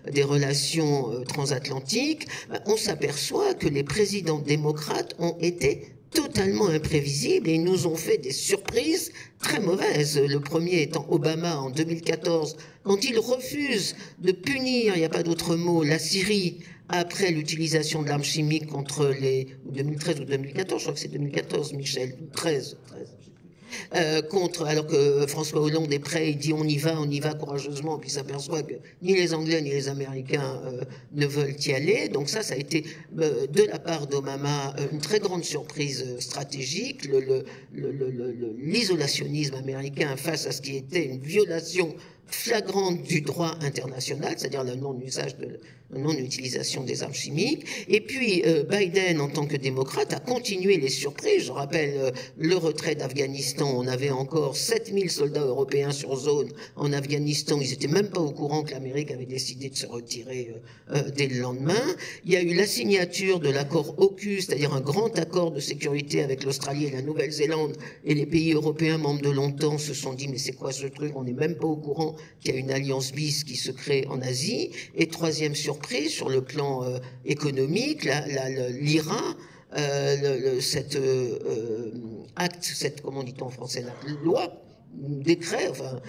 des relations transatlantiques, ben, on s'aperçoit que les présidents démocrates ont été totalement imprévisibles et ils nous ont fait des surprises très mauvaises. Le premier étant Obama en 2014, quand il refuse de punir, il n'y a pas d'autre mot, la Syrie après l'utilisation de l'arme chimique contre 2013 ou 2014, je crois que c'est 2014, Michel, 13 alors que François Hollande est prêt, il dit on y va courageusement, puis s'aperçoit que ni les Anglais ni les Américains ne veulent y aller. Donc ça a été de la part d'Obama une très grande surprise stratégique, l'isolationnisme américain face à ce qui était une violation flagrante du droit international, c'est-à-dire le non-utilisation des armes chimiques. Et puis Biden, en tant que démocrate, a continué les surprises. Je rappelle le retrait d'Afghanistan. On avait encore 7000 soldats européens sur zone en Afghanistan. Ils n'étaient même pas au courant que l'Amérique avait décidé de se retirer dès le lendemain. Il y a eu la signature de l'accord AUKUS, c'est-à-dire un grand accord de sécurité avec l'Australie et la Nouvelle-Zélande. Et les pays européens membres de l'OTAN se sont dit, mais c'est quoi ce truc? On n'est même pas au courant qu'il y a une alliance bis qui se crée en Asie. Et troisième surprise, sur le plan économique, l'IRA, comment dit-on en français, la loi, décret, enfin,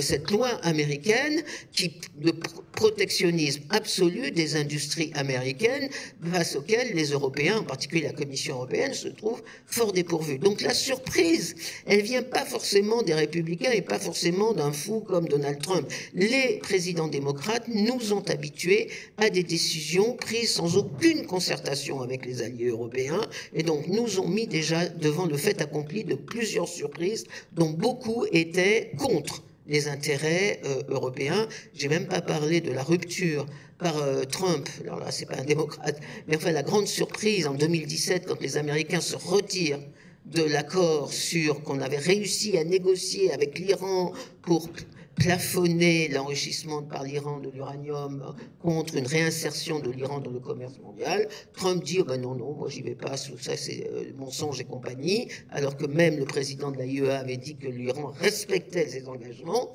cette loi américaine de protectionnisme absolu des industries américaines face auxquelles les Européens, en particulier la Commission européenne, se trouvent fort dépourvus. Donc la surprise, elle vient pas forcément des républicains et pas forcément d'un fou comme Donald Trump. Les présidents démocrates nous ont habitués à des décisions prises sans aucune concertation avec les alliés européens et donc nous ont mis déjà devant le fait accompli de plusieurs surprises dont beaucoup étaient contre les intérêts européens. J'ai même pas parlé de la rupture par Trump, alors là c'est pas un démocrate, mais enfin la grande surprise en 2017 quand les Américains se retirent de l'accord qu'on avait réussi à négocier avec l'Iran pour plafonner l'enrichissement par l'Iran de l'uranium contre une réinsertion de l'Iran dans le commerce mondial. Trump dit ben non, moi j'y vais pas, ça c'est mensonge et compagnie, alors que même le président de l'AIEA avait dit que l'Iran respectait ses engagements.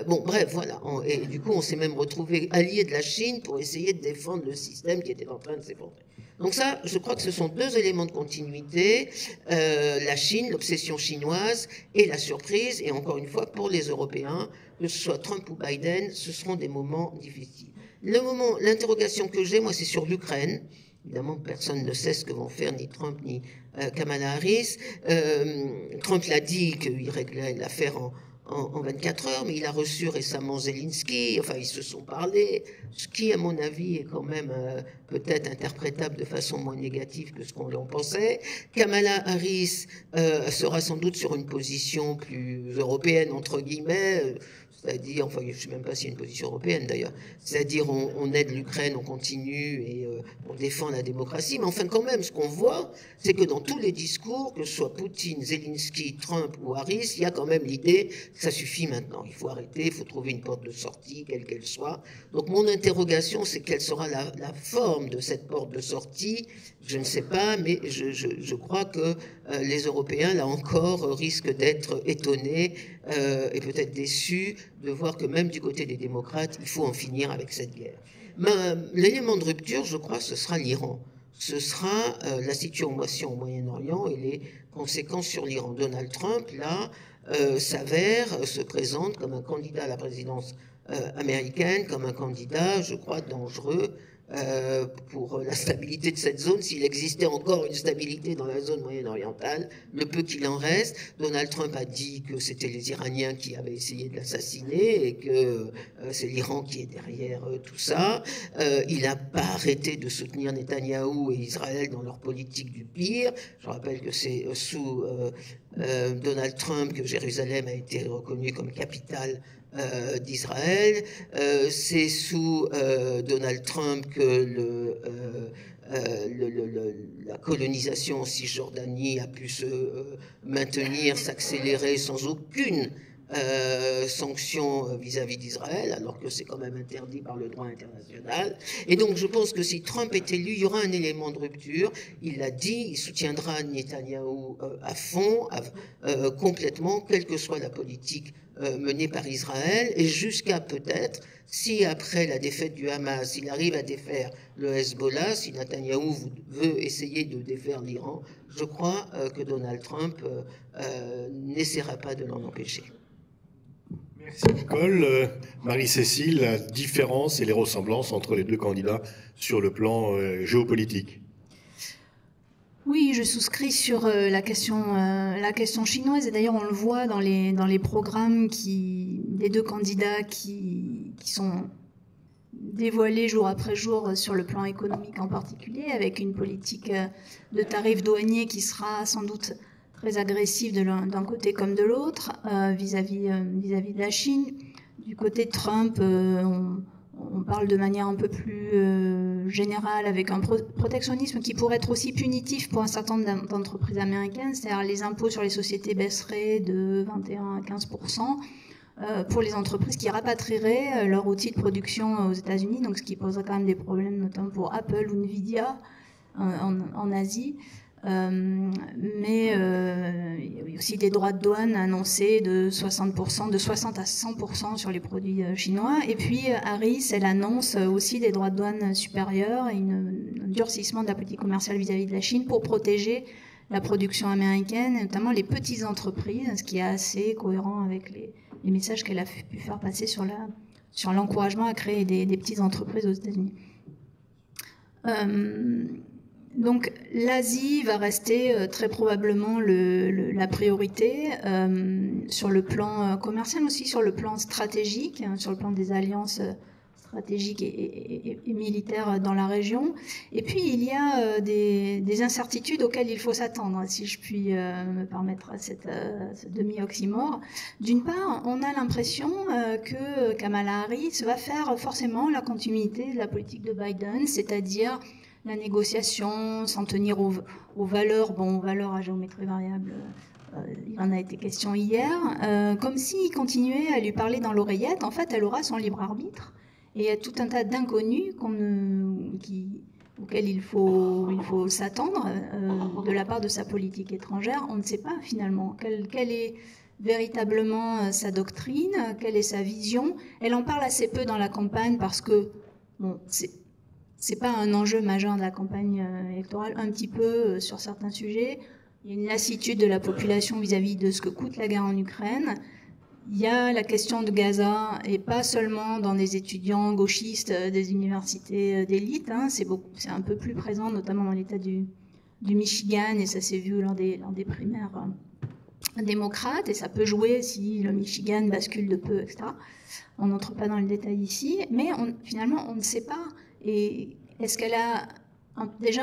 Bon, bref, voilà. Et du coup, on s'est même retrouvé alliés de la Chine pour essayer de défendre le système qui était en train de s'effondrer. Donc ça, je crois que ce sont deux éléments de continuité, la Chine, l'obsession chinoise et la surprise. Et encore une fois, pour les Européens, que ce soit Trump ou Biden, ce seront des moments difficiles. L'interrogation que j'ai, moi, c'est sur l'Ukraine. Évidemment, personne ne sait ce que vont faire ni Trump ni Kamala Harris. Trump l'a dit qu'il réglait l'affaire en 24 heures, mais il a reçu récemment Zelensky, enfin ils se sont parlé, ce qui à mon avis est quand même peut-être interprétable de façon moins négative que ce qu'on en pensait. Kamala Harris sera sans doute sur une position plus européenne entre guillemets, c'est-à-dire, enfin, je ne sais même pas s'il y a une position européenne d'ailleurs, c'est-à-dire on aide l'Ukraine, on continue et on défend la démocratie, mais enfin quand même, ce qu'on voit, c'est que dans tous les discours, que ce soit Poutine, Zelensky, Trump ou Harris, il y a quand même l'idée que ça suffit maintenant, il faut arrêter, il faut trouver une porte de sortie, quelle qu'elle soit. Donc mon interrogation, c'est quelle sera la forme de cette porte de sortie, je ne sais pas, mais je crois que les Européens, là encore, risquent d'être étonnés et peut-être déçus de voir que même du côté des démocrates, il faut en finir avec cette guerre. L'élément de rupture, je crois, ce sera l'Iran. Ce sera la situation au Moyen-Orient et les conséquences sur l'Iran. Donald Trump, là, se présente comme un candidat à la présidence américaine, comme un candidat, je crois, dangereux pour la stabilité de cette zone. S'il existait encore une stabilité dans la zone moyen-orientale, le peu qu'il en reste. Donald Trump a dit que c'était les Iraniens qui avaient essayé de l'assassiner et que c'est l'Iran qui est derrière tout ça. Il n'a pas arrêté de soutenir Netanyahou et Israël dans leur politique du pire. Je rappelle que c'est sous Donald Trump que Jérusalem a été reconnue comme capitale d'Israël. C'est sous Donald Trump que la colonisation en Cisjordanie a pu se maintenir, s'accélérer sans aucune sanctions vis-à-vis d'Israël, alors que c'est quand même interdit par le droit international. Et donc je pense que si Trump est élu, il y aura un élément de rupture. Il l'a dit, il soutiendra Netanyahou à fond, complètement, quelle que soit la politique menée par Israël, et jusqu'à peut-être, si après la défaite du Hamas, il arrive à défaire le Hezbollah, si Netanyahou veut essayer de défaire l'Iran, je crois que Donald Trump n'essaiera pas de l'en empêcher. Merci Nicole. Marie-Cécile, la différence et les ressemblances entre les deux candidats sur le plan géopolitique. Oui, je souscris sur la question chinoise, et d'ailleurs on le voit dans les programmes des deux candidats qui sont dévoilés jour après jour sur le plan économique en particulier, avec une politique de tarifs douaniers qui sera sans doute très agressive d'un côté comme de l'autre vis-à-vis de la Chine. Du côté de Trump, on parle de manière un peu plus générale, avec un protectionnisme qui pourrait être aussi punitif pour un certain nombre d'entreprises américaines, c'est-à-dire les impôts sur les sociétés baisseraient de 21 à 15%. Pour les entreprises qui rapatrieraient leur outil de production aux États-Unis, donc ce qui poserait quand même des problèmes, notamment pour Apple ou Nvidia en Asie. Mais il y a aussi des droits de douane annoncés de 60%, de 60 à 100% sur les produits chinois. Et puis Harris, elle annonce aussi des droits de douane supérieurs et un durcissement de la politique commerciale vis-à-vis de la Chine pour protéger la production américaine, et notamment les petites entreprises, ce qui est assez cohérent avec les messages qu'elle a pu faire passer sur l'encouragement à créer des petites entreprises aux États-Unis. Donc l'Asie va rester très probablement la priorité sur le plan commercial, aussi sur le plan stratégique, sur le plan des alliances stratégiques et militaires dans la région. Et puis il y a des incertitudes auxquelles il faut s'attendre, si je puis me permettre ce demi-oxymore. D'une part, on a l'impression que Kamala Harris va faire forcément la continuité de la politique de Biden, c'est-à-dire la négociation, s'en tenir aux valeurs, aux valeurs à géométrie variable, il en a été question hier, comme s'il continuait à lui parler dans l'oreillette. En fait, elle aura son libre arbitre, et il y a tout un tas d'inconnus auxquels il faut s'attendre de la part de sa politique étrangère. On ne sait pas finalement quelle est véritablement sa doctrine, quelle est sa vision. Elle en parle assez peu dans la campagne parce que c'est pas un enjeu majeur de la campagne électorale, un petit peu sur certains sujets. Il y a une lassitude de la population vis-à-vis de ce que coûte la guerre en Ukraine. Il y a la question de Gaza, et pas seulement dans des étudiants gauchistes des universités d'élite, c'est un peu plus présent, notamment dans l'État du Michigan, et ça s'est vu lors des primaires démocrates, et ça peut jouer si le Michigan bascule de peu, etc. On n'entre pas dans le détail ici, mais finalement on ne sait pas. Et est-ce qu'elle a déjà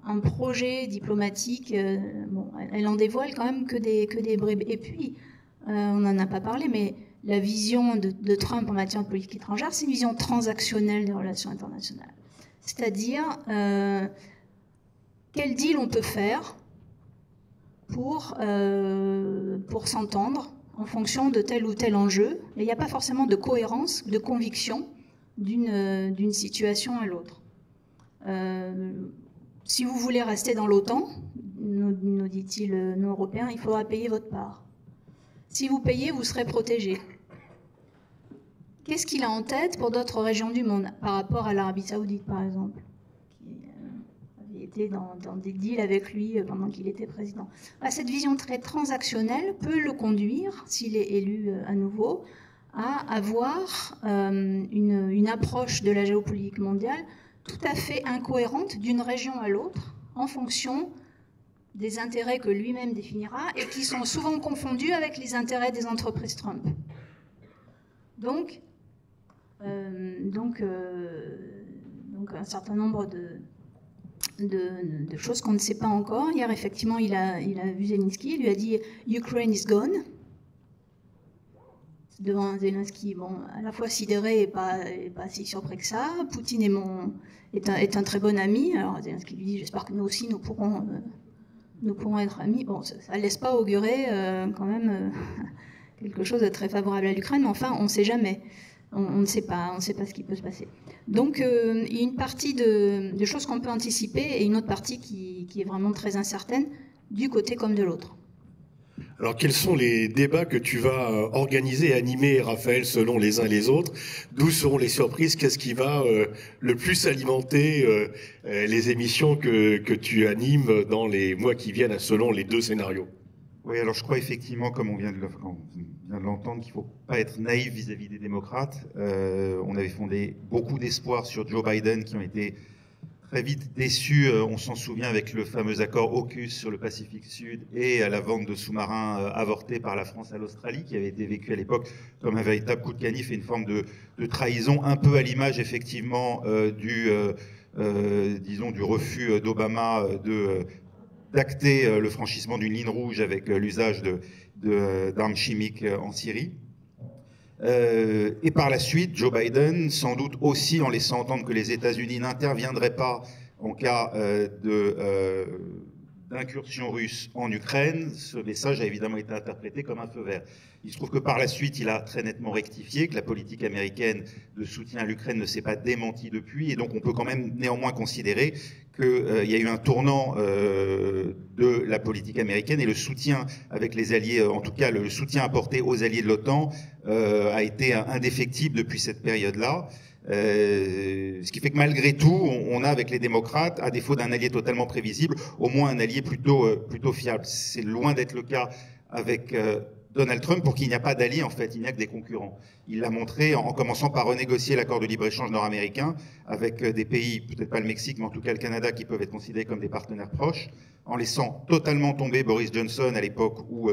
un projet diplomatique elle en dévoile quand même que des bribes. Et puis, on n'en a pas parlé, mais la vision de Trump en matière de politique étrangère, c'est une vision transactionnelle des relations internationales. C'est-à-dire, quel deal on peut faire pour s'entendre en fonction de tel ou tel enjeu. Et il n'y a pas forcément de cohérence, de conviction d'une situation à l'autre. Si vous voulez rester dans l'OTAN, nous dit-il, nos Européens, il faudra payer votre part. Si vous payez, vous serez protégés. Qu'est-ce qu'il a en tête pour d'autres régions du monde, par rapport à l'Arabie Saoudite, par exemple, qui avait été dans des deals avec lui pendant qu'il était président. Cette vision très transactionnelle peut le conduire, s'il est élu à nouveau, à avoir une approche de la géopolitique mondiale tout à fait incohérente d'une région à l'autre, en fonction des intérêts que lui-même définira et qui sont souvent confondus avec les intérêts des entreprises Trump. Donc un certain nombre de choses qu'on ne sait pas encore. Hier, effectivement, il a vu Zelensky, il lui a dit « Ukraine is gone ». Devant Zelensky, à la fois sidéré et pas si surpris que ça. Poutine est un très bon ami. Alors Zelensky lui dit « J'espère que nous aussi, nous pourrons être amis ». Bon, ça ne laisse pas augurer quand même quelque chose de très favorable à l'Ukraine, mais enfin, on ne sait jamais. On ne sait pas ce qui peut se passer. Donc, il y a une partie de choses qu'on peut anticiper et une autre partie qui est vraiment très incertaine, du côté comme de l'autre. Alors, quels sont les débats que tu vas organiser et animer, Raphaël, selon les uns et les autres? D'où seront les surprises? Qu'est-ce qui va le plus alimenter les émissions que tu animes dans les mois qui viennent, selon les deux scénarios? Oui, alors je crois effectivement, comme on vient de l'entendre, qu'il ne faut pas être naïf vis-à-vis des démocrates. On avait fondé beaucoup d'espoirs sur Joe Biden qui ont été très vite déçus. On s'en souvient avec le fameux accord AUKUS sur le Pacifique Sud et à la vente de sous-marins avortés par la France à l'Australie, qui avait été vécu à l'époque comme un véritable coup de canif et une forme de trahison, un peu à l'image effectivement du refus d'Obama d'acter le franchissement d'une ligne rouge avec l'usage d'armes chimiques en Syrie. Et par la suite, Joe Biden, sans doute aussi en laissant entendre que les États-Unis n'interviendraient pas en cas d'incursion russe en Ukraine, ce message a évidemment été interprété comme un feu vert. Il se trouve que par la suite, il a très nettement rectifié, que la politique américaine de soutien à l'Ukraine ne s'est pas démentie depuis, et donc on peut quand même néanmoins considérer qu'il y a eu un tournant de la politique américaine, et le soutien avec les alliés, en tout cas le soutien apporté aux alliés de l'OTAN, a été indéfectible depuis cette période-là. Ce qui fait que malgré tout, on a avec les démocrates, à défaut d'un allié totalement prévisible, au moins un allié plutôt fiable. C'est loin d'être le cas avec Donald Trump, pour qu'il n'y a pas d'alliés, en fait, il n'y a que des concurrents. Il l'a montré en commençant par renégocier l'accord de libre-échange nord-américain avec des pays, peut-être pas le Mexique, mais en tout cas le Canada, qui peuvent être considérés comme des partenaires proches, en laissant totalement tomber Boris Johnson à l'époque où,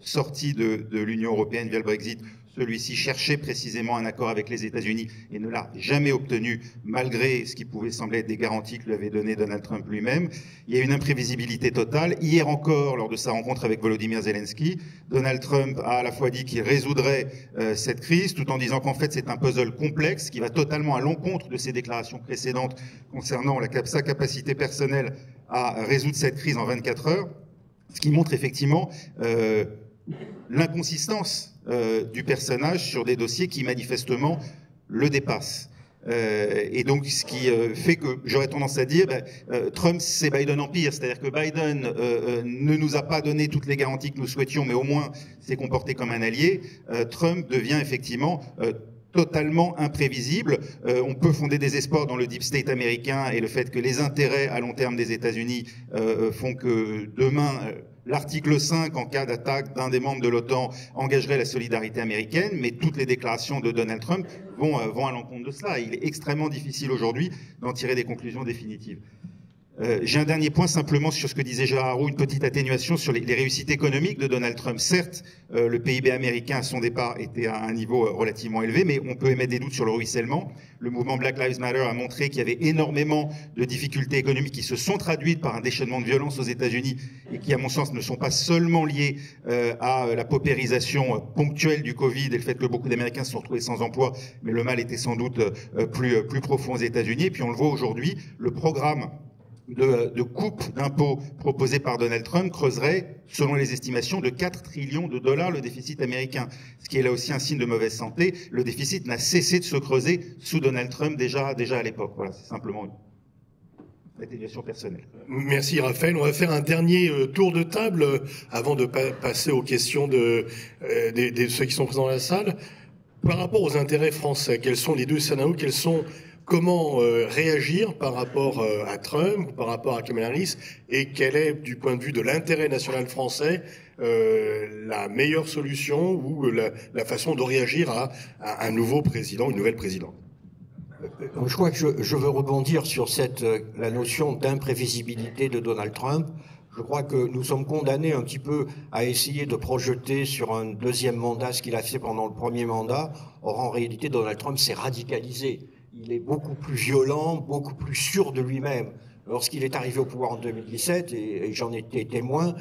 sorti de l'Union européenne via le Brexit, celui-ci cherchait précisément un accord avec les États-Unis et ne l'a jamais obtenu, malgré ce qui pouvait sembler être des garanties que lui avait donné Donald Trump lui-même. Il y a une imprévisibilité totale. Hier encore, lors de sa rencontre avec Volodymyr Zelensky, Donald Trump a à la fois dit qu'il résoudrait cette crise, tout en disant qu'en fait c'est un puzzle complexe qui va totalement à l'encontre de ses déclarations précédentes concernant sa capacité personnelle à résoudre cette crise en 24 heures, ce qui montre effectivement l'inconsistance du personnage sur des dossiers qui manifestement le dépassent. Et donc, ce qui fait que j'aurais tendance à dire, Trump, c'est Biden en pire. C'est-à-dire que Biden ne nous a pas donné toutes les garanties que nous souhaitions, mais au moins s'est comporté comme un allié. Trump devient effectivement totalement imprévisible. On peut fonder des espoirs dans le deep state américain et le fait que les intérêts à long terme des États-Unis font que demain, l'article 5, en cas d'attaque d'un des membres de l'OTAN, engagerait la solidarité américaine, mais toutes les déclarations de Donald Trump vont à l'encontre de cela. Il est extrêmement difficile aujourd'hui d'en tirer des conclusions définitives. J'ai un dernier point simplement sur ce que disait Gérard Roux, une petite atténuation sur les réussites économiques de Donald Trump. Certes, le PIB américain à son départ était à un niveau relativement élevé, mais on peut émettre des doutes sur le ruissellement. Le mouvement Black Lives Matter a montré qu'il y avait énormément de difficultés économiques qui se sont traduites par un déchaînement de violence aux États-Unis et qui, à mon sens, ne sont pas seulement liées à la paupérisation ponctuelle du Covid et le fait que beaucoup d'Américains se sont retrouvés sans emploi, mais le mal était sans doute plus profond aux États-Unis. Et puis on le voit aujourd'hui, le programme de coupe d'impôts proposé par Donald Trump creuserait, selon les estimations, de 4 trillions de dollars le déficit américain, ce qui est là aussi un signe de mauvaise santé. Le déficit n'a cessé de se creuser sous Donald Trump déjà à l'époque. Voilà, c'est simplement une atténuation personnelle. Merci Raphaël. On va faire un dernier tour de table avant de passer aux questions de ceux qui sont présents dans la salle. Par rapport aux intérêts français, quels sont les deux scénarios, comment réagir par rapport à Trump, par rapport à Kamala Harris, et quelle est, du point de vue de l'intérêt national français, la meilleure solution ou la façon de réagir à un nouveau président, une nouvelle présidente? Je crois que je veux rebondir sur la notion d'imprévisibilité de Donald Trump. Je crois que nous sommes condamnés un petit peu à essayer de projeter sur un deuxième mandat ce qu'il a fait pendant le premier mandat. Or, en réalité, Donald Trump s'est radicalisé. Il est beaucoup plus violent, beaucoup plus sûr de lui-même. Lorsqu'il est arrivé au pouvoir en 2017, et j'en étais témoin,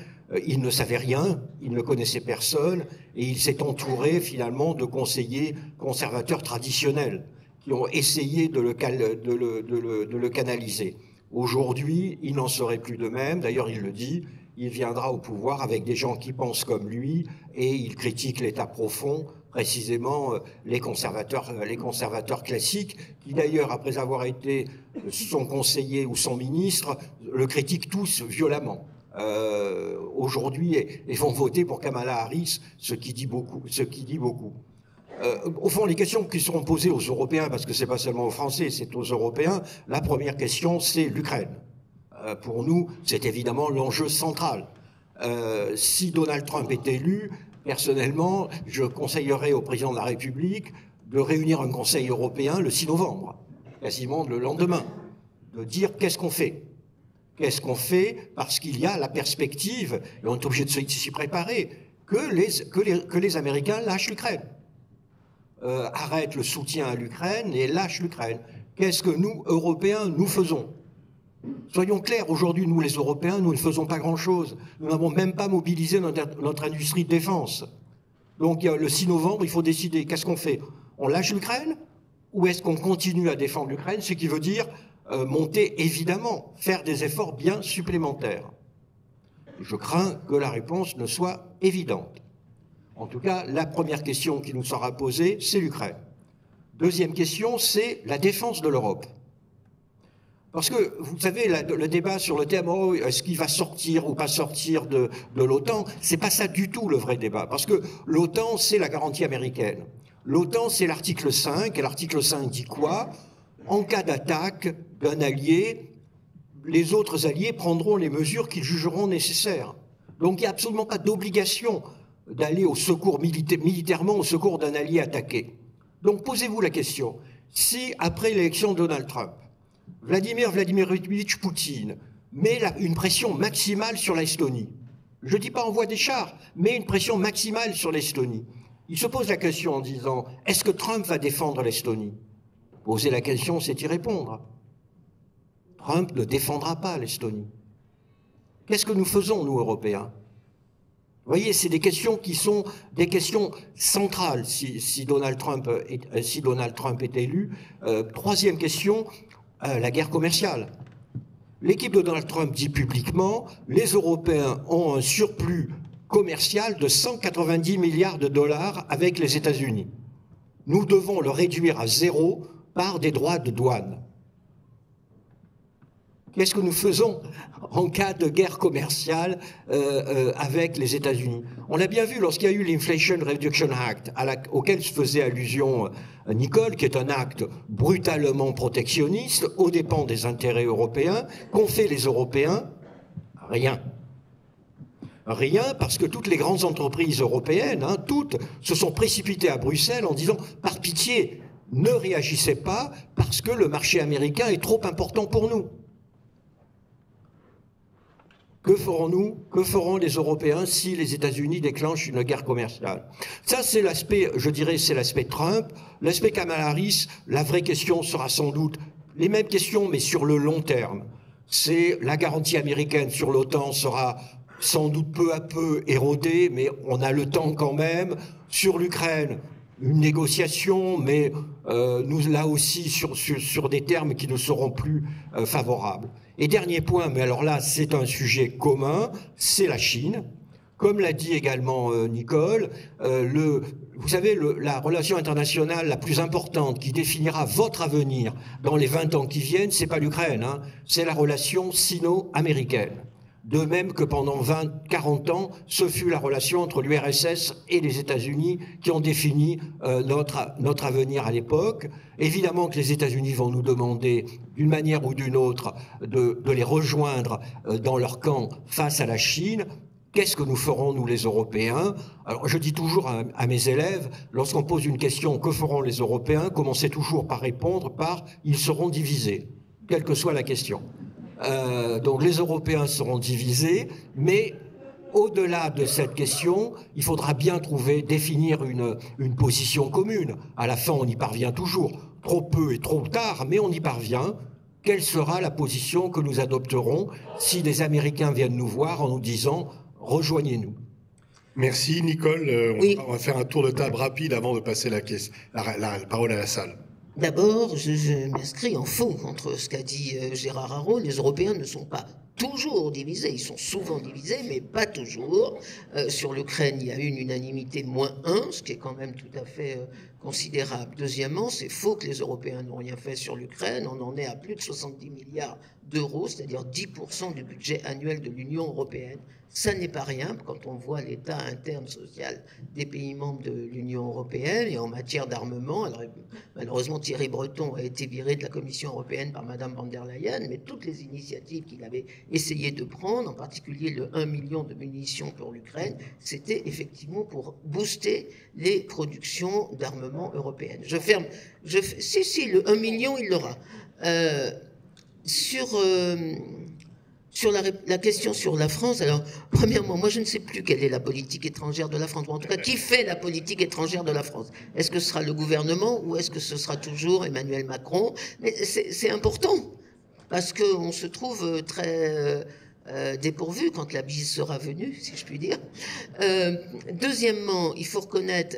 il ne savait rien, il ne connaissait personne, et il s'est entouré finalement de conseillers conservateurs traditionnels qui ont essayé de le canaliser. Aujourd'hui, il n'en serait plus de même. D'ailleurs, il le dit, il viendra au pouvoir avec des gens qui pensent comme lui, et il critique l'État profond, précisément les conservateurs classiques, qui d'ailleurs, après avoir été son conseiller ou son ministre, le critiquent tous violemment. Aujourd'hui, et vont voter pour Kamala Harris, ce qui dit beaucoup. Au fond, les questions qui seront posées aux Européens, parce que c'est pas seulement aux Français, c'est aux Européens, la première question, c'est l'Ukraine. Pour nous, c'est évidemment l'enjeu central. Si Donald Trump est élu, personnellement, je conseillerais au président de la République de réunir un Conseil européen le 6 novembre, quasiment le lendemain, de dire qu'est-ce qu'on fait. Qu'est-ce qu'on fait parce qu'il y a la perspective, et on est obligé de s'y préparer, que les Américains lâchent l'Ukraine. Arrêtent le soutien à l'Ukraine et lâchent l'Ukraine. Qu'est-ce que nous, Européens, nous faisons ? Soyons clairs, aujourd'hui, nous les Européens, nous ne faisons pas grand-chose. Nous n'avons même pas mobilisé notre industrie de défense. Donc le 6 novembre, il faut décider, qu'est-ce qu'on fait? On lâche l'Ukraine ou est-ce qu'on continue à défendre l'Ukraine? Ce qui veut dire monter, évidemment, faire des efforts bien supplémentaires. Je crains que la réponse ne soit évidente. En tout cas, la première question qui nous sera posée, c'est l'Ukraine. Deuxième question, c'est la défense de l'Europe. Parce que, vous savez, le débat sur le thème, oh, est-ce qu'il va sortir ou pas sortir de l'OTAN, c'est pas ça du tout le vrai débat. Parce que l'OTAN, c'est la garantie américaine. L'OTAN, c'est l'article 5, et l'article 5 dit quoi? En cas d'attaque d'un allié, les autres alliés prendront les mesures qu'ils jugeront nécessaires. Donc il n'y a absolument pas d'obligation d'aller au secours militairement au secours d'un allié attaqué. Donc posez-vous la question, si après l'élection de Donald Trump, Vladimir Vladimirovitch Poutine met une pression maximale sur l'Estonie, je ne dis pas envoie des chars, mais une pression maximale sur l'Estonie, il se pose la question en disant, est-ce que Trump va défendre l'Estonie? Poser la question, c'est y répondre. Trump ne défendra pas l'Estonie. Qu'est-ce que nous faisons, nous, Européens? Vous voyez, c'est des questions qui sont des questions centrales si Donald Trump est élu. Troisième question, la guerre commerciale. L'équipe de Donald Trump dit publiquement, les Européens ont un surplus commercial de 190 milliards de dollars avec les États-Unis. Nous devons le réduire à zéro par des droits de douane. Qu'est-ce que nous faisons en cas de guerre commerciale avec les États-Unis? On l'a bien vu lorsqu'il y a eu l'Inflation Reduction Act, auquel se faisait allusion Nicole, qui est un acte brutalement protectionniste, aux dépens des intérêts européens. Qu'ont fait les Européens? Rien. Rien, parce que toutes les grandes entreprises européennes, toutes, se sont précipitées à Bruxelles en disant « Par pitié, ne réagissez pas, parce que le marché américain est trop important pour nous ». Que ferons-nous? Que feront les Européens si les États-Unis déclenchent une guerre commerciale? Ça, c'est l'aspect, je dirais, c'est l'aspect Trump. L'aspect Kamala Harris, la vraie question sera sans doute les mêmes questions, mais sur le long terme. C'est la garantie américaine sur l'OTAN sera sans doute peu à peu érodée, mais on a le temps quand même. Sur l'Ukraine, une négociation, mais nous là aussi sur des termes qui ne seront plus favorables. Et dernier point, mais alors là c'est un sujet commun, c'est la Chine. Comme l'a dit également Nicole, vous savez, la relation internationale la plus importante qui définira votre avenir dans les 20 ans qui viennent, c'est pas l'Ukraine, c'est la relation sino-américaine. De même que pendant 20-40 ans, ce fut la relation entre l'URSS et les États-Unis qui ont défini notre avenir à l'époque. Évidemment que les États-Unis vont nous demander, d'une manière ou d'une autre, de les rejoindre dans leur camp face à la Chine. Qu'est-ce que nous ferons, nous, les Européens? Alors, je dis toujours à mes élèves, lorsqu'on pose une question, que feront les Européens? Commencez toujours par répondre par « ils seront divisés », quelle que soit la question. Donc les Européens seront divisés, mais au-delà de cette question, il faudra bien définir une position commune. À la fin, on y parvient toujours, trop peu et trop tard, mais on y parvient. Quelle sera la position que nous adopterons si les Américains viennent nous voir en nous disant « rejoignez-nous ». Merci Nicole. Oui. On va faire un tour de table rapide avant de passer la parole à la salle. D'abord, je m'inscris en faux contre ce qu'a dit Gérard Haraud. Les Européens ne sont pas toujours divisés. Ils sont souvent divisés, mais pas toujours. Sur l'Ukraine, il y a une unanimité -1, ce qui est quand même tout à fait considérable. Deuxièmement, c'est faux que les Européens n'ont rien fait sur l'Ukraine. On en est à plus de 70 milliards d'euros, c'est-à-dire 10% du budget annuel de l'Union européenne. Ça n'est pas rien quand on voit l'état interne social des pays membres de l'Union européenne. Et en matière d'armement, alors malheureusement Thierry Breton a été viré de la Commission européenne par Madame von der Leyen, mais toutes les initiatives qu'il avait essayé de prendre, en particulier le 1 million de munitions pour l'Ukraine, c'était effectivement pour booster les productions d'armement européennes. Si, le 1 million, il l'aura. Sur la question sur la France, alors, premièrement, moi je ne sais plus quelle est la politique étrangère de la France, ou en tout cas, qui fait la politique étrangère de la France? Est-ce que ce sera le gouvernement ou est-ce que ce sera toujours Emmanuel Macron? Mais c'est important, parce qu'on se trouve dépourvu quand la bise sera venue, si je puis dire. Deuxièmement, il faut reconnaître,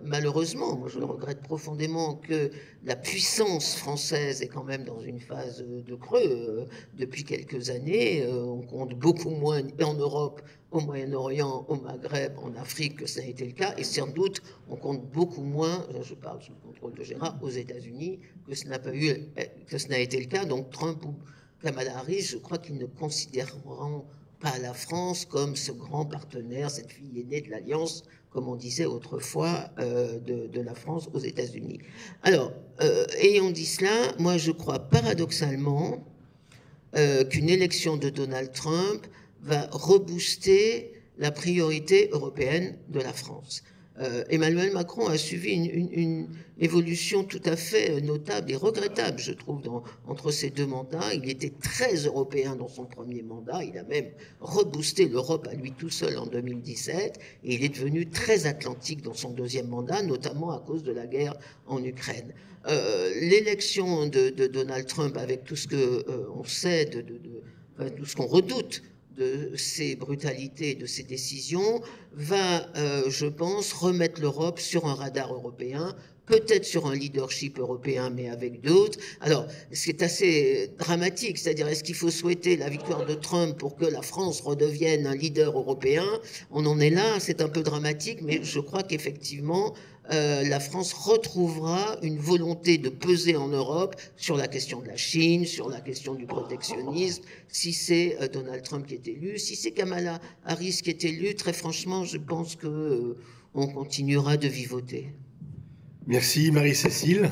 malheureusement, moi je le regrette profondément, que la puissance française est quand même dans une phase de creux depuis quelques années. On compte beaucoup moins en Europe, au Moyen-Orient, au Maghreb, en Afrique que ça a été le cas, et sans doute on compte beaucoup moins, je parle sous le contrôle de Gérard, aux États-Unis que ce n'a été le cas. Donc Trump ou Kamala Harris, je crois qu'ils ne considéreront pas la France comme ce grand partenaire, cette fille aînée de l'Alliance, comme on disait autrefois de la France aux États-Unis. Alors, ayant dit cela, moi je crois paradoxalement qu'une élection de Donald Trump va rebooster la priorité européenne de la France. Emmanuel Macron a suivi une évolution tout à fait notable et regrettable, je trouve, entre ces deux mandats. Il était très européen dans son premier mandat, il a même reboosté l'Europe à lui tout seul en 2017, et il est devenu très atlantique dans son deuxième mandat, notamment à cause de la guerre en Ukraine. L'élection de Donald Trump, avec tout ce qu'on sait, tout ce qu'on redoute de ces brutalités, de ces décisions, va, je pense, remettre l'Europe sur un radar européen, peut-être sur un leadership européen, mais avec d'autres. Alors, c'est assez dramatique, c'est-à-dire, est-ce qu'il faut souhaiter la victoire de Trump pour que la France redevienne un leader européen? On en est là, c'est un peu dramatique, mais je crois qu'effectivement, la France retrouvera une volonté de peser en Europe sur la question de la Chine, sur la question du protectionnisme, si c'est Donald Trump qui est élu. Si c'est Kamala Harris qui est élue, très franchement, je pense que on continuera de vivoter. Merci Marie-Cécile.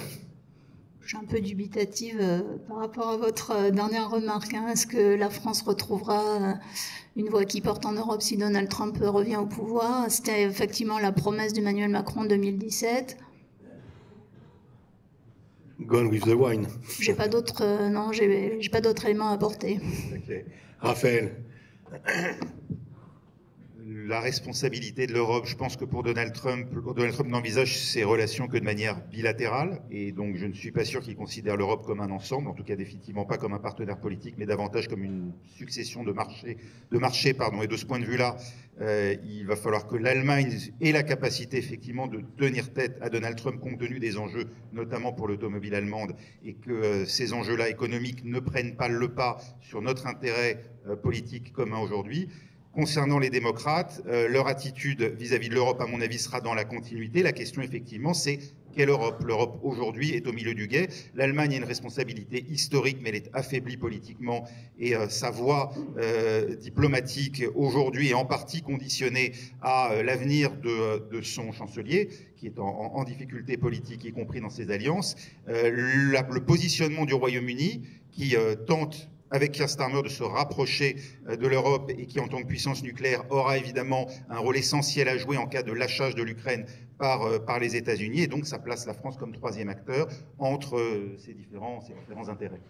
Je suis un peu dubitative par rapport à votre dernière remarque. Est-ce que la France retrouvera une voix qui porte en Europe si Donald Trump revient au pouvoir? C'était effectivement la promesse d'Emmanuel Macron en 2017. Gone with the wine. J'ai pas d'autres j'ai pas d'autres éléments à apporter. Okay. Raphaël. La responsabilité de l'Europe, je pense que pour Donald Trump n'envisage ses relations que de manière bilatérale, et donc je ne suis pas sûr qu'il considère l'Europe comme un ensemble, en tout cas définitivement pas comme un partenaire politique, mais davantage comme une succession de marchés. Et de ce point de vue-là, il va falloir que l'Allemagne ait la capacité effectivement de tenir tête à Donald Trump compte tenu des enjeux, notamment pour l'automobile allemande, et que ces enjeux-là économiques ne prennent pas le pas sur notre intérêt politique commun aujourd'hui. Concernant les démocrates, leur attitude vis-à-vis de l'Europe, à mon avis, sera dans la continuité. La question, effectivement, c'est quelle Europe? L'Europe, aujourd'hui, est au milieu du gué. L'Allemagne a une responsabilité historique, mais elle est affaiblie politiquement. Et sa voix diplomatique, aujourd'hui, est en partie conditionnée à l'avenir de son chancelier, qui est en difficulté politique, y compris dans ses alliances. Le positionnement du Royaume-Uni, qui tente avec Keir Starmer de se rapprocher de l'Europe et qui, en tant que puissance nucléaire, aura évidemment un rôle essentiel à jouer en cas de lâchage de l'Ukraine par les États-Unis. Et donc, ça place la France comme troisième acteur entre ces différents intérêts.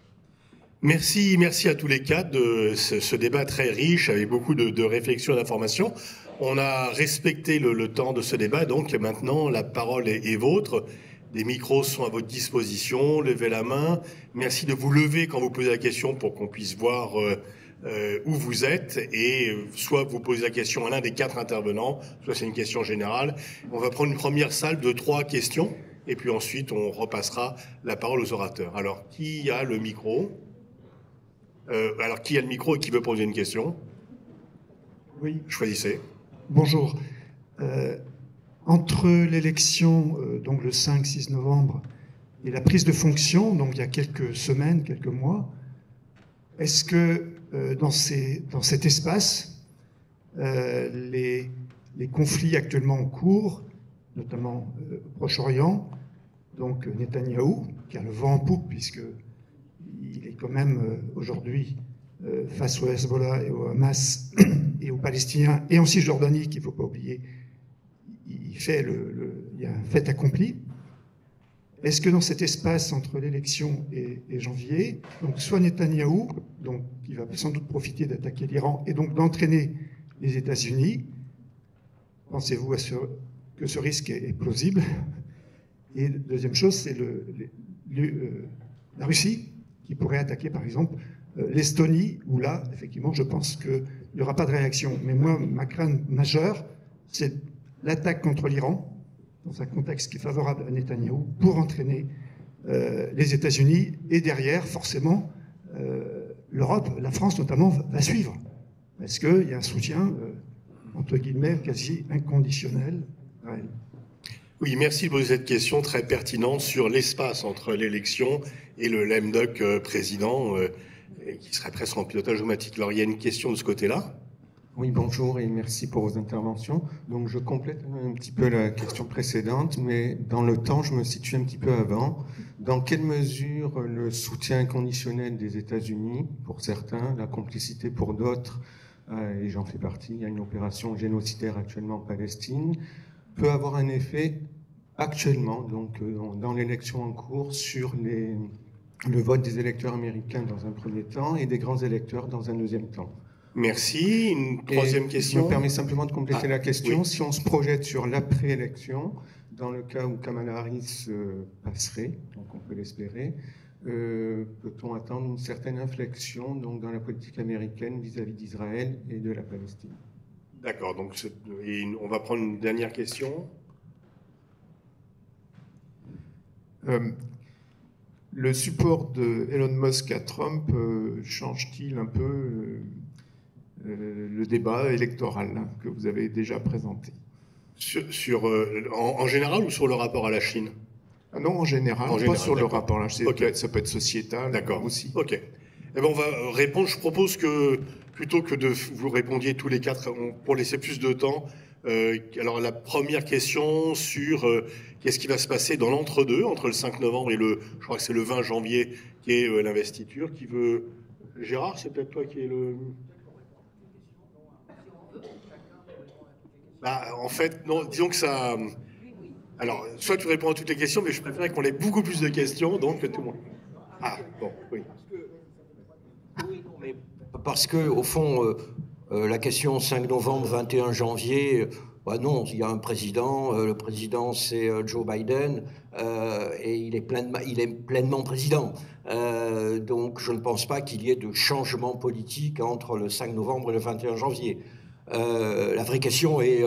Merci à tous les quatre de ce débat très riche avec beaucoup de réflexions et d'informations. On a respecté le temps de ce débat, donc maintenant la parole est vôtre. Les micros sont à votre disposition, levez la main. Merci de vous lever quand vous posez la question pour qu'on puisse voir où vous êtes. Et soit vous posez la question à l'un des quatre intervenants, soit c'est une question générale. On va prendre une première salle de 3 questions et puis ensuite on repassera la parole aux orateurs. Alors, qui a le micro? Qui a le micro et qui veut poser une question? Oui. Choisissez. Bonjour. Entre l'élection, donc le 5-6 novembre, et la prise de fonction, donc il y a quelques semaines, quelques mois, est-ce que dans cet espace, les conflits actuellement en cours, notamment au Proche-Orient, donc Netanyahou, qui a le vent en poupe, puisqu'il est quand même aujourd'hui face au Hezbollah et au Hamas et aux Palestiniens, et en Cisjordanie, qu'il ne faut pas oublier, il y a un fait accompli. Est-ce que dans cet espace entre l'élection et janvier, donc soit Netanyahou, donc qui va sans doute profiter d'attaquer l'Iran et donc d'entraîner les États-Unis, pensez-vous que ce risque est plausible? Et deuxième chose, c'est la Russie qui pourrait attaquer par exemple l'Estonie, où là, effectivement, je pense qu'il n'y aura pas de réaction. Mais moi, ma crainte majeure, c'est l'attaque contre l'Iran, dans un contexte qui est favorable à Netanyahou, pour entraîner les États-Unis. Et derrière, forcément, l'Europe, la France notamment, va suivre. Parce qu'il y a un soutien, entre guillemets, quasi inconditionnel à elle. Oui, merci de poser cette question très pertinente sur l'espace entre l'élection et le lame duck président, qui serait presque en pilotage automatique. Alors, il y a une question de ce côté-là. Oui, bonjour et merci pour vos interventions. Donc, je complète un petit peu la question précédente, mais dans le temps, je me situe un petit peu avant. Dans quelle mesure le soutien inconditionnel des États-Unis, pour certains, la complicité pour d'autres, et j'en fais partie, il y a une opération génocidaire actuellement en Palestine, peut avoir un effet actuellement, donc dans l'élection en cours, sur le vote des électeurs américains dans un premier temps et des grands électeurs dans un deuxième temps. Merci. Une troisième question. Je me permets simplement de compléter la question. Oui. Si on se projette sur l'après-élection, dans le cas où Kamala Harris passerait, donc on peut l'espérer, peut-on attendre une certaine inflexion donc, dans la politique américaine vis-à-vis d'Israël et de la Palestine? D'accord, donc on va prendre une dernière question. Le support de Elon Musk à Trump change-t-il un peu le débat électoral que vous avez déjà présenté? En général ou sur le rapport à la Chine? Non, en général, pas sur le rapport à la Chine. Okay. Ça peut être sociétal aussi. Ok. Eh ben on va répondre. Je propose que, plutôt que de vous répondiez tous les quatre, pour laisser plus de temps, alors la première question sur qu'est-ce qui va se passer dans l'entre-deux, entre le 5 novembre et je crois que c'est le 20 janvier, qui est l'investiture. Qui veut... Gérard, c'est peut-être toi qui est le... En fait, non, disons que ça... Alors, soit tu réponds à toutes les questions, mais je préférerais qu'on ait beaucoup plus de questions, donc tout le monde... Ah, bon, oui. Parce que, au fond, la question 5 novembre, 21 janvier, non, il y a un président, le président c'est Joe Biden, et il est pleinement président. Donc je ne pense pas qu'il y ait de changement politique entre le 5 novembre et le 21 janvier. La vraie question est,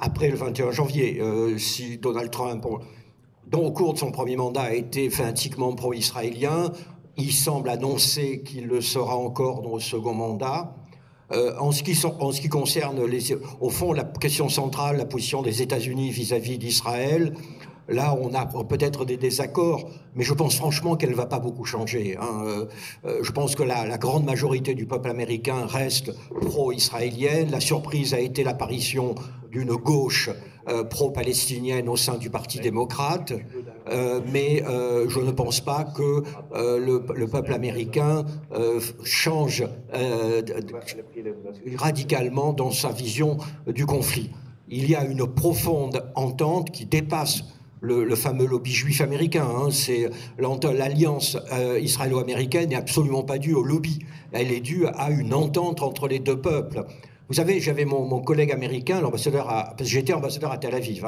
après le 21 janvier, si Donald Trump, dont au cours de son premier mandat, a été fanatiquement pro-israélien, il semble annoncer qu'il le sera encore dans le second mandat. En ce qui concerne, au fond, la question centrale, la position des États-Unis vis-à-vis d'Israël, là, on a peut-être des désaccords, mais je pense franchement qu'elle ne va pas beaucoup changer. Je pense que la grande majorité du peuple américain reste pro-israélienne. La surprise a été l'apparition d'une gauche pro-palestinienne au sein du Parti démocrate, mais je ne pense pas que le peuple américain change radicalement dans sa vision du conflit. Il y a une profonde entente qui dépasse le fameux lobby juif américain. C'est l'alliance israélo-américaine n'est absolument pas due au lobby. Elle est due à une entente entre les deux peuples. Vous savez, j'avais mon collègue américain, l'ambassadeur parce que j'étais ambassadeur à Tel Aviv.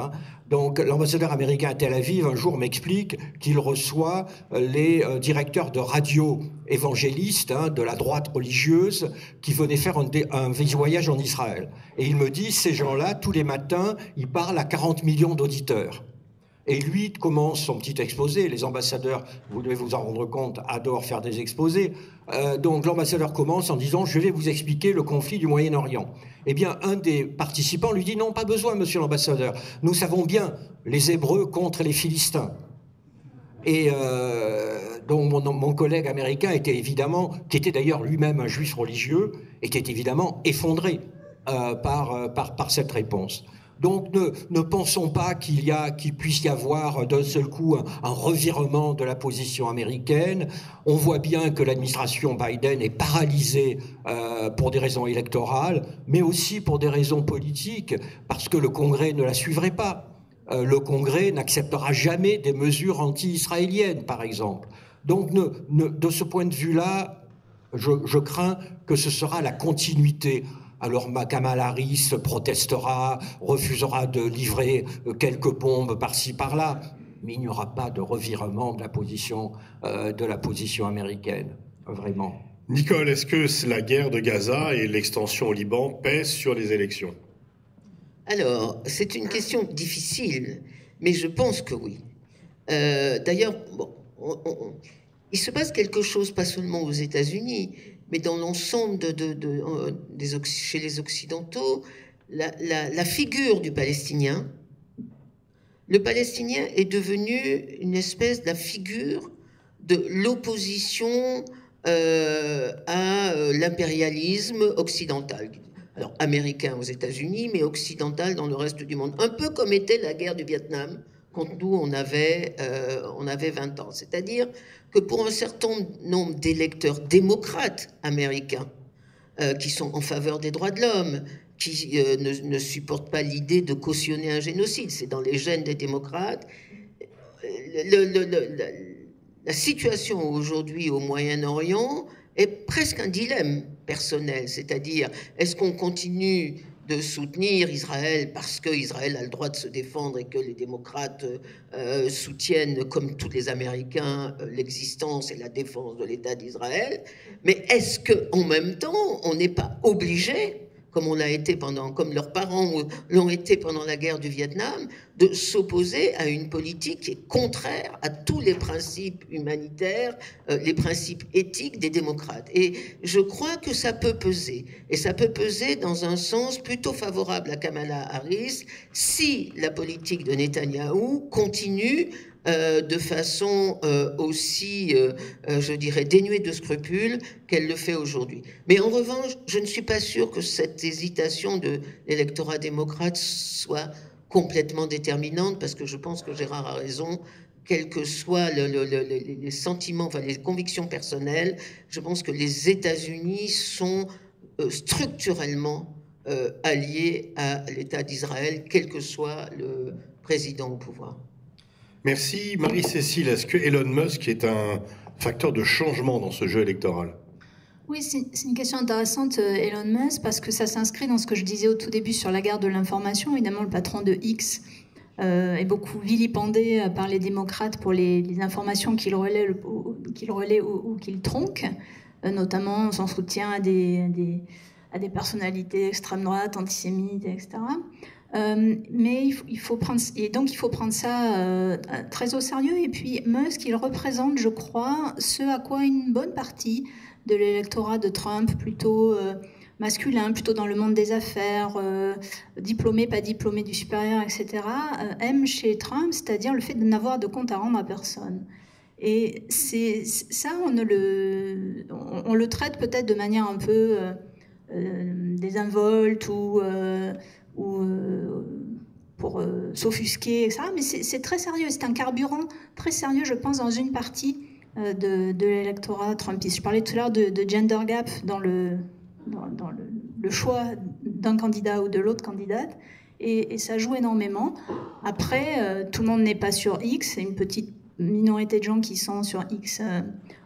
Donc l'ambassadeur américain à Tel Aviv, un jour, m'explique qu'il reçoit les directeurs de radio évangélistes de la droite religieuse qui venaient faire un voyage en Israël. Et il me dit, ces gens-là, tous les matins, ils parlent à 40 millions d'auditeurs. Et lui commence son petit exposé. Les ambassadeurs, vous devez vous en rendre compte, adorent faire des exposés. Donc l'ambassadeur commence en disant « Je vais vous expliquer le conflit du Moyen-Orient ». Eh bien, un des participants lui dit « Non, pas besoin, monsieur l'ambassadeur. Nous savons bien les Hébreux contre les Philistins ». Et donc mon collègue américain était évidemment, qui était d'ailleurs lui-même un juif religieux, était évidemment effondré par cette réponse. Donc ne pensons pas qu'il puisse y avoir d'un seul coup un revirement de la position américaine. On voit bien que l'administration Biden est paralysée pour des raisons électorales, mais aussi pour des raisons politiques, parce que le Congrès ne la suivrait pas. Le Congrès n'acceptera jamais des mesures anti-israéliennes, par exemple. Donc de ce point de vue-là, je crains que ce sera la continuité. Alors Kamala Harris protestera, refusera de livrer quelques bombes par-ci par-là, mais il n'y aura pas de revirement de la position américaine, vraiment. Nicole, est-ce que la guerre de Gaza et l'extension au Liban pèsent sur les élections? Alors, c'est une question difficile, mais je pense que oui. D'ailleurs, bon, il se passe quelque chose, pas seulement aux États-Unis, mais dans l'ensemble chez les Occidentaux, la figure du Palestinien, le Palestinien est devenu une espèce de la figure de l'opposition à l'impérialisme occidental. Alors, américain aux États-Unis, mais occidental dans le reste du monde. Un peu comme était la guerre du Vietnam, quand nous, on avait 20 ans. C'est-à-dire que pour un certain nombre d'électeurs démocrates américains, qui sont en faveur des droits de l'homme, qui ne supportent pas l'idée de cautionner un génocide, c'est dans les gènes des démocrates, la situation aujourd'hui au Moyen-Orient est presque un dilemme personnel, c'est-à-dire est-ce qu'on continue de soutenir Israël parce qu'Israël a le droit de se défendre et que les démocrates soutiennent, comme tous les Américains, l'existence et la défense de l'État d'Israël, mais est-ce qu'en même temps, on n'est pas obligé, comme on l'a été comme leurs parents l'ont été pendant la guerre du Vietnam, de s'opposer à une politique qui est contraire à tous les principes humanitaires, les principes éthiques des démocrates. Et je crois que ça peut peser. Et ça peut peser dans un sens plutôt favorable à Kamala Harris si la politique de Netanyahou continue de façon aussi, je dirais, dénuée de scrupules qu'elle le fait aujourd'hui. Mais en revanche, je ne suis pas sûr que cette hésitation de l'électorat démocrate soit complètement déterminante, parce que je pense que Gérard a raison, quels que soient les sentiments, enfin les convictions personnelles, je pense que les États-Unis sont structurellement alliés à l'État d'Israël, quel que soit le président au pouvoir. Merci. Marie-Cécile, est-ce que Elon Musk est un facteur de changement dans ce jeu électoral? Oui, c'est une question intéressante, Elon Musk, parce que ça s'inscrit dans ce que je disais au tout début sur la guerre de l'information. Évidemment, le patron de X est beaucoup vilipendé par les démocrates pour les informations qu'il relaie ou qu'il tronque, notamment son soutien à des personnalités extrême droite, antisémites, etc. Mais il faut prendre ça très au sérieux. Et puis Musk, il représente, je crois, ce à quoi une bonne partie de l'électorat de Trump, plutôt masculin, plutôt dans le monde des affaires, diplômé, pas diplômé du supérieur, etc., aime chez Trump, c'est-à-dire le fait de n'avoir de compte à rendre à personne. Et ça, on le traite peut-être de manière un peu désinvolte ou pour s'offusquer, etc. Mais c'est très sérieux, c'est un carburant très sérieux, je pense, dans une partie de l'électorat trumpiste. Je parlais tout à l'heure de gender gap dans le choix d'un candidat ou de l'autre candidate, et ça joue énormément. Après, tout le monde n'est pas sur X, c'est une petite minorité de gens qui sont sur X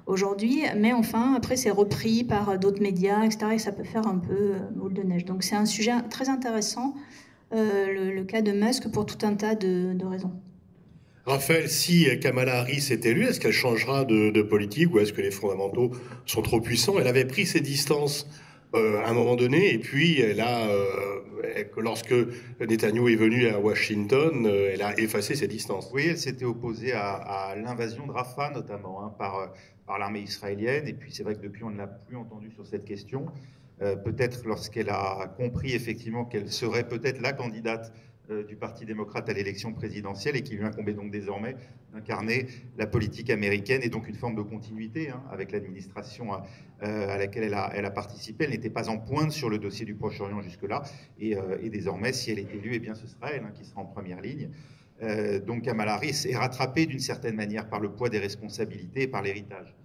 aujourd'hui, mais enfin, après, c'est repris par d'autres médias, etc., et ça peut faire un peu boule de neige. Donc c'est un sujet très intéressant, le cas de Musk, pour tout un tas de raisons. Raphaël, si Kamala Harris est élue, est-ce qu'elle changera de politique ou est-ce que les fondamentaux sont trop puissants? Elle avait pris ses distances à un moment donné, et puis lorsque Netanyahou est venu à Washington, elle a effacé ses distances. Oui, elle s'était opposée à l'invasion de Rafah, notamment, par l'armée israélienne, et puis c'est vrai que depuis, on ne l'a plus entendu sur cette question. Peut-être lorsqu'elle a compris effectivement qu'elle serait peut-être la candidate du Parti démocrate à l'élection présidentielle et qu'il lui incombait donc désormais d'incarner la politique américaine et donc une forme de continuité avec l'administration à laquelle elle a participé. Elle n'était pas en pointe sur le dossier du Proche-Orient jusque-là et désormais, si elle est élue, eh bien, ce sera elle qui sera en première ligne. Donc Kamala Harris est rattrapée d'une certaine manière par le poids des responsabilités et par l'héritage.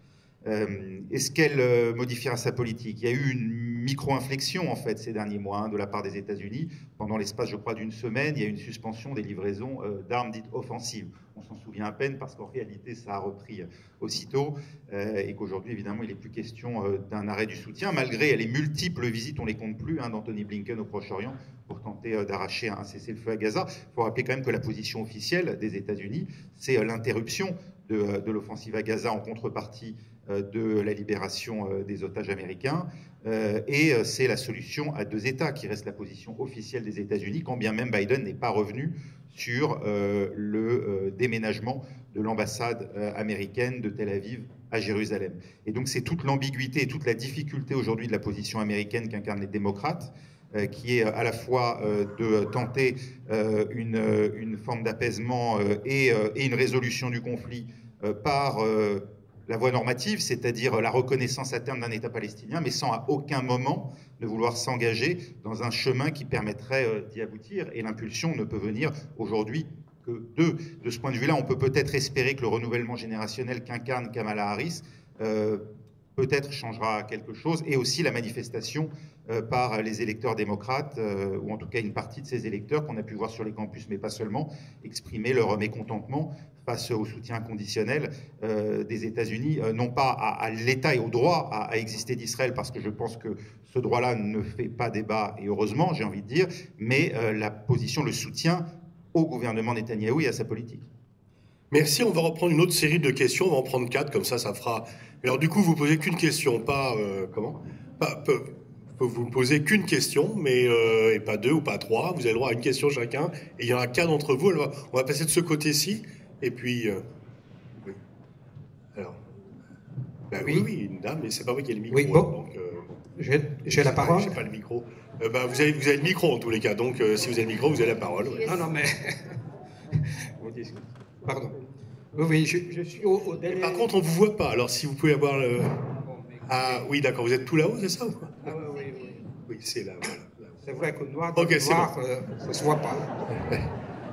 Est-ce qu'elle modifiera sa politique? Il y a eu une micro-inflexion, en fait, ces derniers mois, de la part des États-Unis. Pendant l'espace, je crois, d'une semaine, il y a eu une suspension des livraisons d'armes dites offensives. On s'en souvient à peine parce qu'en réalité, ça a repris aussitôt et qu'aujourd'hui, évidemment, il n'est plus question d'un arrêt du soutien, malgré les multiples visites, on ne les compte plus, d'Anthony Blinken au Proche-Orient pour tenter d'arracher un cessez-le-feu à Gaza. Il faut rappeler quand même que la position officielle des États-Unis, c'est l'interruption de l'offensive à Gaza en contrepartie de la libération des otages américains. Et c'est la solution à 2 États qui reste la position officielle des États-Unis, quand bien même Biden n'est pas revenu sur le déménagement de l'ambassade américaine de Tel Aviv à Jérusalem. Et donc c'est toute l'ambiguïté et toute la difficulté aujourd'hui de la position américaine qu'incarnent les démocrates, qui est à la fois de tenter une forme d'apaisement et une résolution du conflit par la voie normative, c'est-à-dire la reconnaissance à terme d'un État palestinien, mais sans à aucun moment de vouloir s'engager dans un chemin qui permettrait d'y aboutir. Et l'impulsion ne peut venir aujourd'hui que d'eux. De ce point de vue-là, on peut peut-être espérer que le renouvellement générationnel qu'incarne Kamala Harris peut-être changera quelque chose, et aussi la manifestation par les électeurs démocrates, ou en tout cas une partie de ces électeurs qu'on a pu voir sur les campus, mais pas seulement, exprimer leur mécontentement face au soutien inconditionnel des États-Unis, non pas à l'État et au droit à exister d'Israël, parce que je pense que ce droit-là ne fait pas débat, et heureusement, j'ai envie de dire, mais la position, le soutien au gouvernement Netanyahou et à sa politique. Merci, on va reprendre une autre série de questions, on va en prendre 4, comme ça fera... Alors du coup, vous posez qu'une question, pas... vous ne posez qu'une question, mais et pas 2 ou pas 3, vous avez le droit à une question chacun, et il y en a 4 d'entre vous, alors, on va passer de ce côté-ci, et puis... oui. Alors... Ben, oui, une dame, mais c'est pas moi qui ai le micro. Oui, bon. Donc, j'ai la parole. J'ai pas le micro. Vous avez le micro en tous les cas, donc si vous avez le micro, vous avez la parole. Oui. Non, mais... Pardon. Oui, je suis au délai... Par contre, on ne vous voit pas, alors si vous pouvez avoir le... Ah oui, d'accord, vous êtes tout là-haut, c'est ça ou quoi? Ah oui. Oui, c'est là, voilà. C'est vrai que noir, bon. ça ne se voit pas.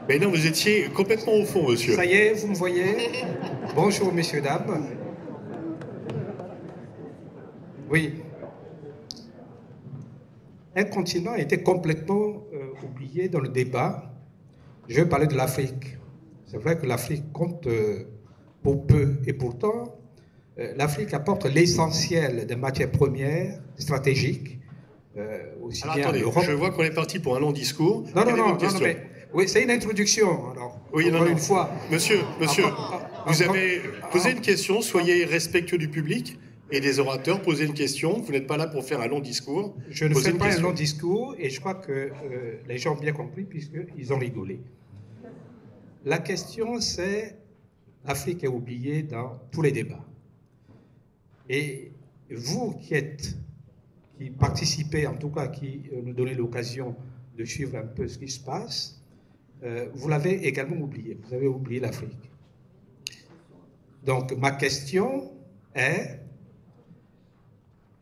Mais non, vous étiez complètement au fond, monsieur. Ça y est, vous me voyez? Bonjour, messieurs, dames. Oui. Un continent a été complètement oublié dans le débat. Je vais parler de l'Afrique. C'est vrai que l'Afrique compte pour peu, et pourtant, l'Afrique apporte l'essentiel des matières premières stratégiques. Aussi alors bien attendez, l'Europe. Je vois qu'on est parti pour un long discours. Non, mais oui, c'est une introduction. Alors, oui, encore une fois. Monsieur, vous avez posé une question, soyez respectueux du public et des orateurs, posez une question. Vous n'êtes pas là pour faire un long discours. Je ne fais pas un long discours, et je crois que les gens ont bien compris puisqu'ils ont rigolé. La question, c'est l'Afrique est oubliée dans tous les débats. Et vous qui participez, en tout cas qui nous donnez l'occasion de suivre un peu ce qui se passe, vous l'avez également oublié. Vous avez oublié l'Afrique. Donc ma question est,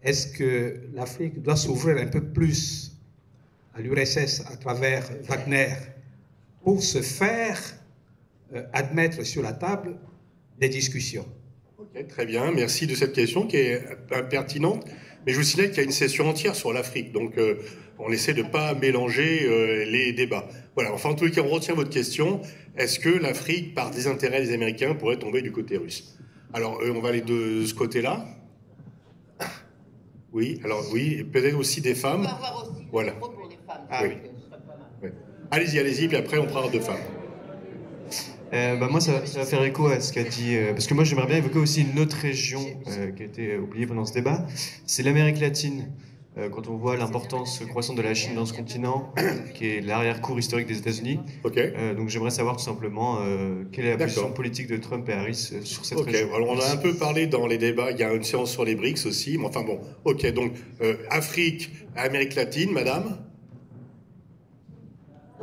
est-ce que l'Afrique doit s'ouvrir un peu plus à l'URSS à travers Wagner pour se faire admettre sur la table des discussions? Ok, très bien, merci de cette question qui est pertinente. Mais je vous signale qu'il y a une session entière sur l'Afrique, donc on essaie de ne pas mélanger les débats. Voilà, enfin en tous les cas, on retient votre question. Est-ce que l'Afrique, par désintérêt des Américains, pourrait tomber du côté russe? Alors, on va aller de ce côté-là. Oui, alors oui, et peut-être aussi des femmes. On va avoir aussi voilà. pour les femmes. Ah oui. Oui. Allez-y, puis après on parlera de femmes. Moi, ça va faire écho à ce qu'a dit... parce que moi, j'aimerais bien évoquer aussi une autre région qui a été oubliée pendant ce débat. C'est l'Amérique latine. Quand on voit l'importance croissante de la Chine dans ce continent, qui est l'arrière-cour historique des États-Unis. Okay. Donc j'aimerais savoir tout simplement quelle est la position politique de Trump et Harris sur cette région. Alors on a un peu parlé dans les débats, il y a une séance sur les BRICS aussi, mais enfin bon, ok, donc Afrique, Amérique latine, madame.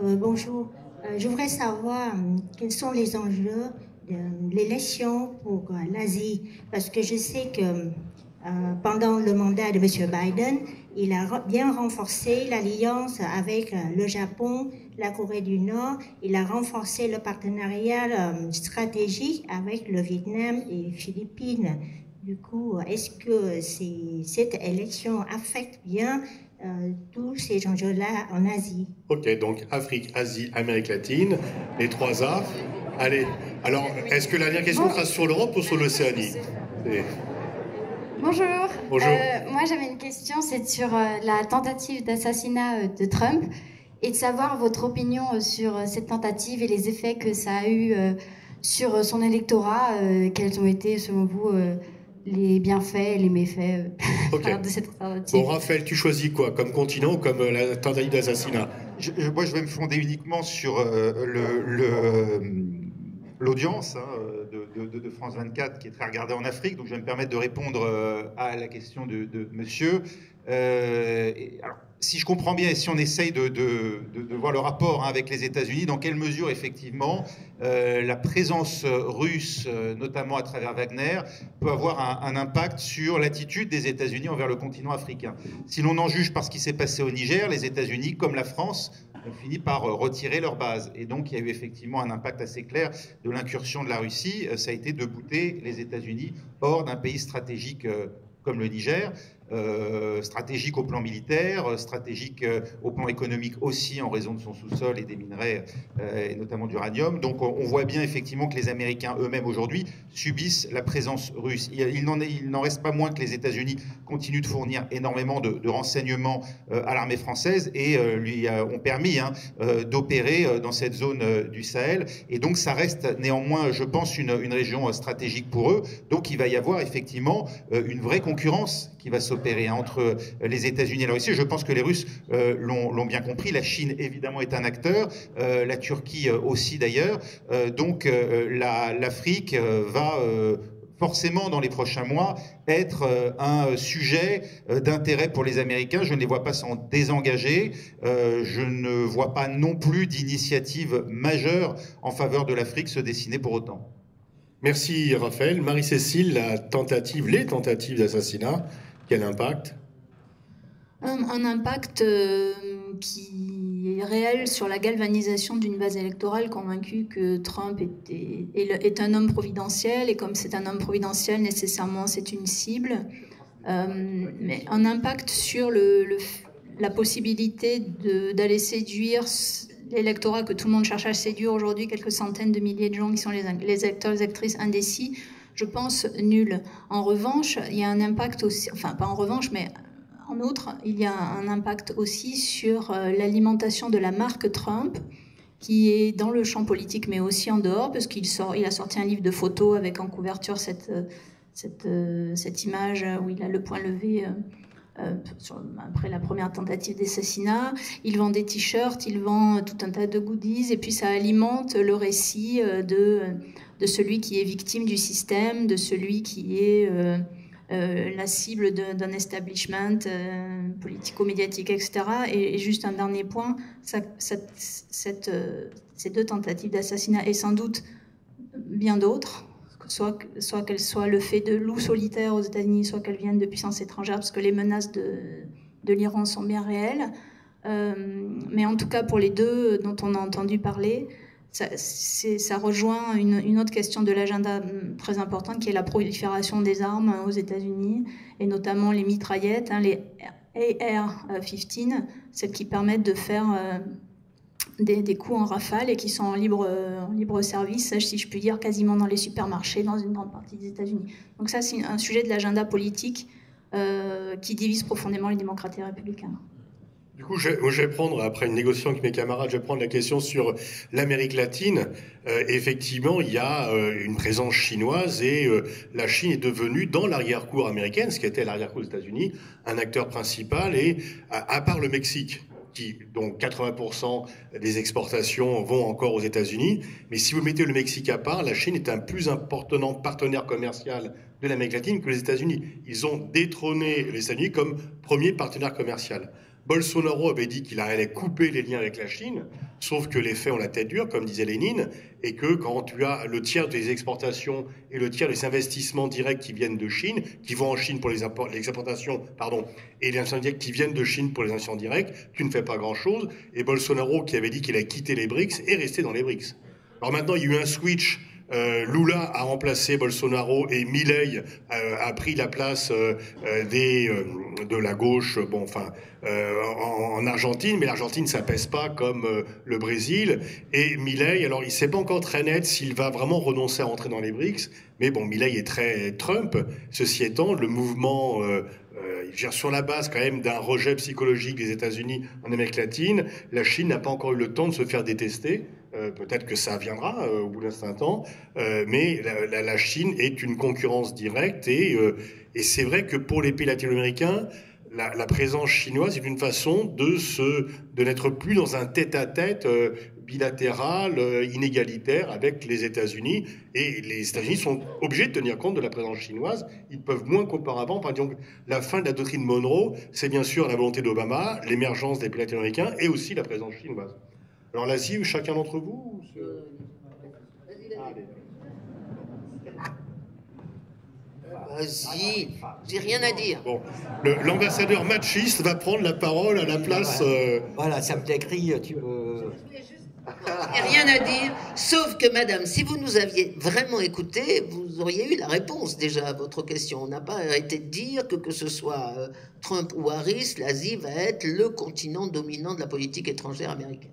Bonjour. Je voudrais savoir quels sont les enjeux de l'élection pour l'Asie, parce que je sais que pendant le mandat de M. Biden, il a bien renforcé l'alliance avec le Japon, la Corée du Nord, il a renforcé le partenariat stratégique avec le Vietnam et les Philippines. Du coup, est-ce que cette élection affecte bien tous ces enjeux-là en Asie? Ok, donc Afrique, Asie, Amérique latine, les 3 A. Allez, alors, est-ce que la dernière question sera sur l'Europe ou sur l'Océanie? Bonjour. Bonjour. Moi, j'avais une question, c'est sur la tentative d'assassinat de Trump et de savoir votre opinion sur cette tentative et les effets que ça a eu sur son électorat. Quels ont été, selon vous, les bienfaits et les méfaits Ok. de cette tentative. Bon, Raphaël, tu choisis quoi? Comme continent ou comme la tentative d'assassinat? Moi, je vais me fonder uniquement sur l'audience de France 24 qui est très regardée en Afrique. Donc, je vais me permettre de répondre à la question de monsieur. Alors, si je comprends bien, et si on essaye de voir le rapport avec les États-Unis, dans quelle mesure, effectivement, la présence russe, notamment à travers Wagner, peut avoir un impact sur l'attitude des États-Unis envers le continent africain. Si l'on en juge par ce qui s'est passé au Niger, les États-Unis, comme la France, ont fini par retirer leur base. Et donc, il y a eu effectivement un impact assez clair de l'incursion de la Russie. Ça a été de bouter les États-Unis hors d'un pays stratégique comme le Niger. Stratégique au plan militaire, stratégique au plan économique aussi en raison de son sous-sol et des minerais, et notamment d'uranium. Donc on voit bien effectivement que les Américains eux-mêmes aujourd'hui subissent la présence russe. Il n'en reste pas moins que les États-Unis continuent de fournir énormément de renseignements à l'armée française et lui ont permis d'opérer dans cette zone du Sahel. Et donc ça reste néanmoins, je pense, une région stratégique pour eux. Donc il va y avoir effectivement une vraie concurrence qui va s'opérer entre les États-Unis et la Russie. Je pense que les Russes l'ont bien compris. La Chine, évidemment, est un acteur. La Turquie aussi, d'ailleurs. Donc, l'Afrique va forcément, dans les prochains mois, être un sujet d'intérêt pour les Américains. Je ne les vois pas s'en désengager. Je ne vois pas non plus d'initiative majeure en faveur de l'Afrique se dessiner pour autant. Merci Raphaël. Marie-Cécile, les tentatives d'assassinat, quel impact? Un impact qui est réel sur la galvanisation d'une base électorale convaincue que Trump est un homme providentiel, et comme c'est un homme providentiel, nécessairement c'est une cible. Mais un impact sur la possibilité d'aller séduire l'électorat que tout le monde cherche à séduire aujourd'hui, quelques centaines de milliers de gens qui sont les acteurs, les actrices indécis, je pense nul. En revanche, il y a un impact aussi, enfin pas en revanche, mais en outre, il y a un impact aussi sur l'alimentation de la marque Trump, qui est dans le champ politique, mais aussi en dehors, parce qu'il a sorti un livre de photos avec en couverture cette image où il a le poing levé après la première tentative d'assassinat. Il vend des t-shirts, il vend tout un tas de goodies, et puis ça alimente le récit de celui qui est victime du système, de celui qui est la cible d'un establishment politico-médiatique, etc. Et juste un dernier point, ces deux tentatives d'assassinat, et sans doute bien d'autres, soit qu'elles soient le fait de loups solitaires aux États-Unis, soit qu'elles viennent de puissances étrangères, parce que les menaces de l'Iran sont bien réelles. Mais en tout cas, pour les deux dont on a entendu parler, ça rejoint une autre question de l'agenda très importante, qui est la prolifération des armes aux États-Unis, et notamment les mitraillettes, les AR-15, celles qui permettent de faire des coups en rafale et qui sont en libre service, si je puis dire, quasiment dans les supermarchés dans une grande partie des États-Unis. Donc ça, c'est un sujet de l'agenda politique qui divise profondément les démocrates et les républicains. Du coup, je vais prendre, après une négociation avec mes camarades, je vais prendre la question sur l'Amérique latine. Effectivement, il y a une présence chinoise et la Chine est devenue, dans l'arrière-cour américaine, ce qui était l'arrière-cour des États-Unis, un acteur principal, et à part le Mexique, dont 80% des exportations vont encore aux États-Unis. Mais si vous mettez le Mexique à part, la Chine est un plus important partenaire commercial de l'Amérique latine que les États-Unis. Ils ont détrôné les États-Unis comme premier partenaire commercial. Bolsonaro avait dit qu'il allait couper les liens avec la Chine, sauf que les faits ont la tête dure, comme disait Lénine, et que quand tu as le tiers des exportations et le tiers des investissements directs qui viennent de Chine, qui vont en Chine pour les exportations, et les investissements directs qui viennent de Chine pour les investissements directs, tu ne fais pas grand-chose. Et Bolsonaro, qui avait dit qu'il allait quitter les BRICS, est resté dans les BRICS. Alors maintenant, il y a eu un switch. Lula a remplacé Bolsonaro et Milei a pris la place de la gauche, en Argentine, mais l'Argentine ça pèse pas comme le Brésil. Et Milei, alors il s'est pas encore très net s'il va vraiment renoncer à rentrer dans les BRICS, mais bon, Milei est très Trump. Ceci étant, le mouvement sur la base quand même d'un rejet psychologique des États-Unis en Amérique latine, la Chine n'a pas encore eu le temps de se faire détester Peut-être que ça viendra au bout d'un certain temps, mais la Chine est une concurrence directe et c'est vrai que pour les pays latino-américains, la présence chinoise est une façon de n'être plus dans un tête-à-tête bilatéral, inégalitaire avec les États-Unis. Et les États-Unis sont obligés de tenir compte de la présence chinoise. Ils peuvent moins qu'auparavant. Par exemple, la fin de la doctrine Monroe, c'est bien sûr la volonté d'Obama, l'émergence des pays latino-américains et aussi la présence chinoise. Alors l'Asie, chacun d'entre vous Vas-y, j'ai rien à dire. Bon, l'ambassadeur machiste va prendre la parole à la place... Voilà, ça me décrit, tu veux... Il n'y a rien à dire, sauf que, madame, si vous nous aviez vraiment écouté, vous auriez eu la réponse déjà à votre question. On n'a pas arrêté de dire que ce soit Trump ou Harris, l'Asie va être le continent dominant de la politique étrangère américaine.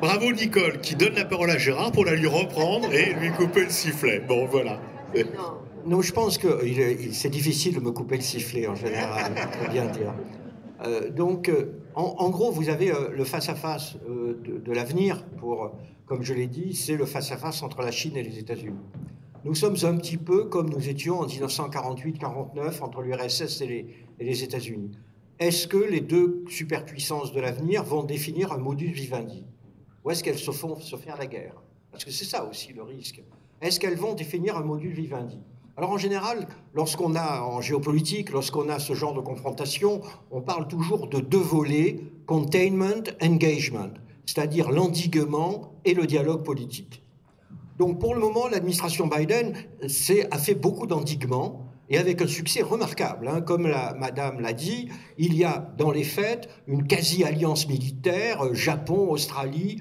Bravo Nicole, qui donne la parole à Gérard pour la lui reprendre et lui couper le sifflet. Bon, voilà. Non, je pense que c'est difficile de me couper le sifflet en général, faut bien dire. Donc, en gros, vous avez le face-à-face de l'avenir, comme je l'ai dit, c'est le face-à-face entre la Chine et les États-Unis. Nous sommes un petit peu comme nous étions en 1948-49 entre l'URSS et les États-Unis. Est-ce que les deux superpuissances de l'avenir vont définir un modus vivendi? Ou est-ce qu'elles se font se faire la guerre? Parce que c'est ça aussi le risque. Est-ce qu'elles vont définir un modus vivendi? Alors en général, lorsqu'on a en géopolitique, lorsqu'on a ce genre de confrontation, on parle toujours de deux volets, containment, engagement, c'est-à-dire l'endiguement et le dialogue politique. Donc pour le moment, l'administration Biden a fait beaucoup d'endiguement et avec un succès remarquable. Hein. Comme madame l'a dit, il y a dans les faits une quasi-alliance militaire, Japon, Australie,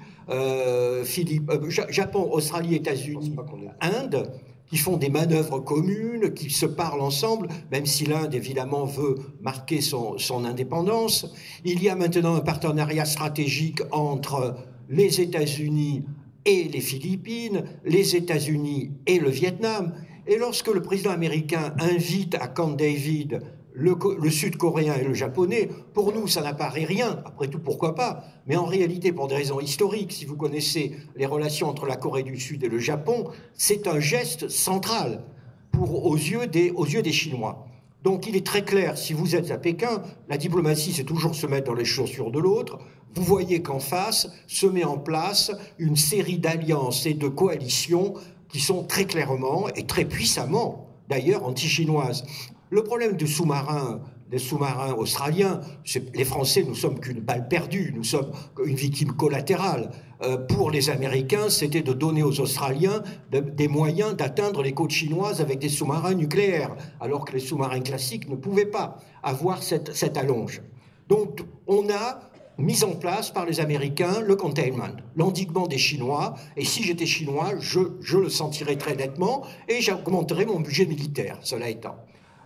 Japon, Australie, États-Unis, Inde, qui font des manœuvres communes, qui se parlent ensemble, même si l'Inde, évidemment, veut marquer son indépendance. Il y a maintenant un partenariat stratégique entre les États-Unis et les Philippines, les États-Unis et le Vietnam. Et lorsque le président américain invite à Camp David le Sud-Coréen et le Japonais, pour nous, ça n'apparaît rien. Après tout, pourquoi pas? Mais en réalité, pour des raisons historiques, si vous connaissez les relations entre la Corée du Sud et le Japon, c'est un geste central aux yeux des Chinois. Donc il est très clair, si vous êtes à Pékin, la diplomatie, c'est toujours se mettre dans les chaussures de l'autre. Vous voyez qu'en face se met en place une série d'alliances et de coalitions qui sont très clairement et très puissamment, d'ailleurs, anti-chinoises. Le problème des sous-marins australiens, les Français, nous sommes qu'une balle perdue, nous sommes une victime collatérale. Pour les Américains, c'était de donner aux Australiens des moyens d'atteindre les côtes chinoises avec des sous-marins nucléaires, alors que les sous-marins classiques ne pouvaient pas avoir cette allonge. Donc, on a mis en place par les Américains le containment, l'endiguement des Chinois, et si j'étais Chinois, je le sentirais très nettement, et j'augmenterais mon budget militaire, cela étant.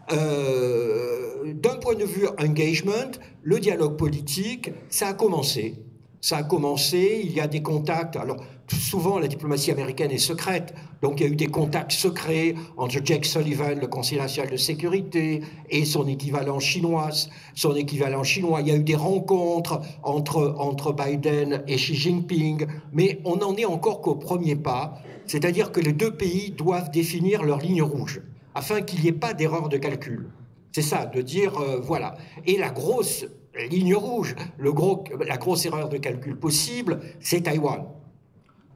D'un point de vue engagement, le dialogue politique, ça a commencé. Ça a commencé, il y a des contacts. Alors, souvent, la diplomatie américaine est secrète. Donc, il y a eu des contacts secrets entre Jake Sullivan, le conseiller national de sécurité, et son équivalent chinois. Il y a eu des rencontres entre Biden et Xi Jinping. Mais on n'en est encore qu'au premier pas. C'est-à-dire que les deux pays doivent définir leur ligne rouge, afin qu'il n'y ait pas d'erreur de calcul. C'est ça, de dire, voilà. Et la grosse ligne rouge, la grosse erreur de calcul possible, c'est Taïwan.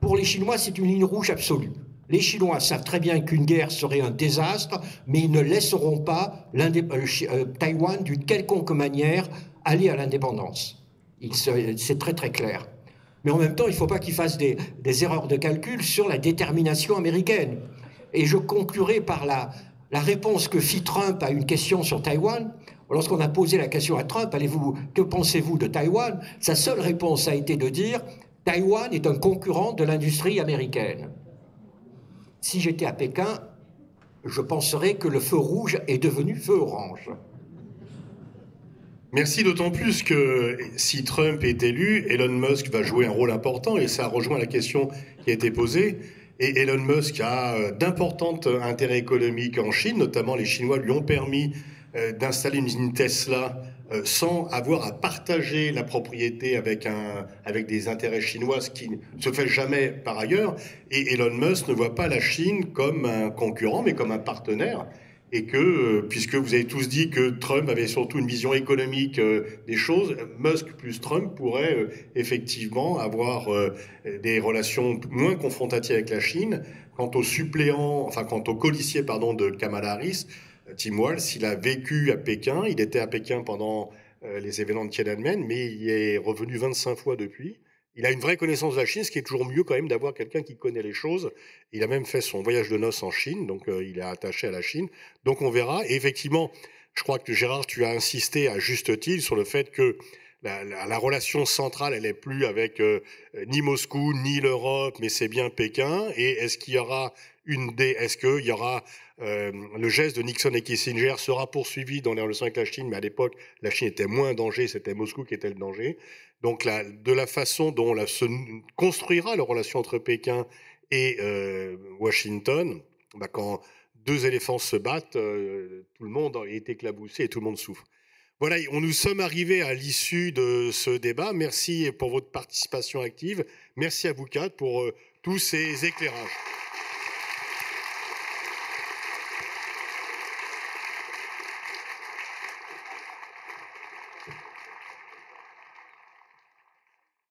Pour les Chinois, c'est une ligne rouge absolue. Les Chinois savent très bien qu'une guerre serait un désastre, mais ils ne laisseront pas Taïwan d'une quelconque manière aller à l'indépendance. C'est très très clair. Mais en même temps, il ne faut pas qu'ils fassent des erreurs de calcul sur la détermination américaine. Et je conclurai par la réponse que fit Trump à une question sur Taïwan. Lorsqu'on a posé la question à Trump, que pensez-vous de Taïwan? Sa seule réponse a été de dire « Taïwan est un concurrent de l'industrie américaine ». Si j'étais à Pékin, je penserais que le feu rouge est devenu feu orange. Merci, d'autant plus que si Trump est élu, Elon Musk va jouer un rôle important, et ça rejoint la question qui a été posée. Et Elon Musk a d'importants intérêts économiques en Chine, notamment les Chinois lui ont permis d'installer une usine Tesla sans avoir à partager la propriété avec des intérêts chinois, ce qui ne se fait jamais par ailleurs. Et Elon Musk ne voit pas la Chine comme un concurrent, mais comme un partenaire. Et que, puisque vous avez tous dit que Trump avait surtout une vision économique des choses, Musk plus Trump pourrait effectivement avoir des relations moins confrontatives avec la Chine. Quant au colissier, de Kamala Harris, Tim Walz, il a vécu à Pékin, il était à Pékin pendant les événements de Tiananmen, mais il est revenu 25 fois depuis. Il a une vraie connaissance de la Chine, ce qui est toujours mieux quand même d'avoir quelqu'un qui connaît les choses. Il a même fait son voyage de noces en Chine, donc il est attaché à la Chine. Donc on verra. Et effectivement, je crois que Gérard, tu as insisté à juste titre sur le fait que la relation centrale, elle n'est plus avec ni Moscou, ni l'Europe, mais c'est bien Pékin. Et est-ce qu'il y aura le geste de Nixon et Kissinger sera poursuivi dans les relations avec la Chine, mais à l'époque, la Chine était moins un danger, c'était Moscou qui était le danger. Donc de la façon dont se construira la relation entre Pékin et Washington, quand deux éléphants se battent, tout le monde est éclaboussé et tout le monde souffre. Voilà, nous sommes arrivés à l'issue de ce débat. Merci pour votre participation active. Merci à vous quatre pour tous ces éclairages.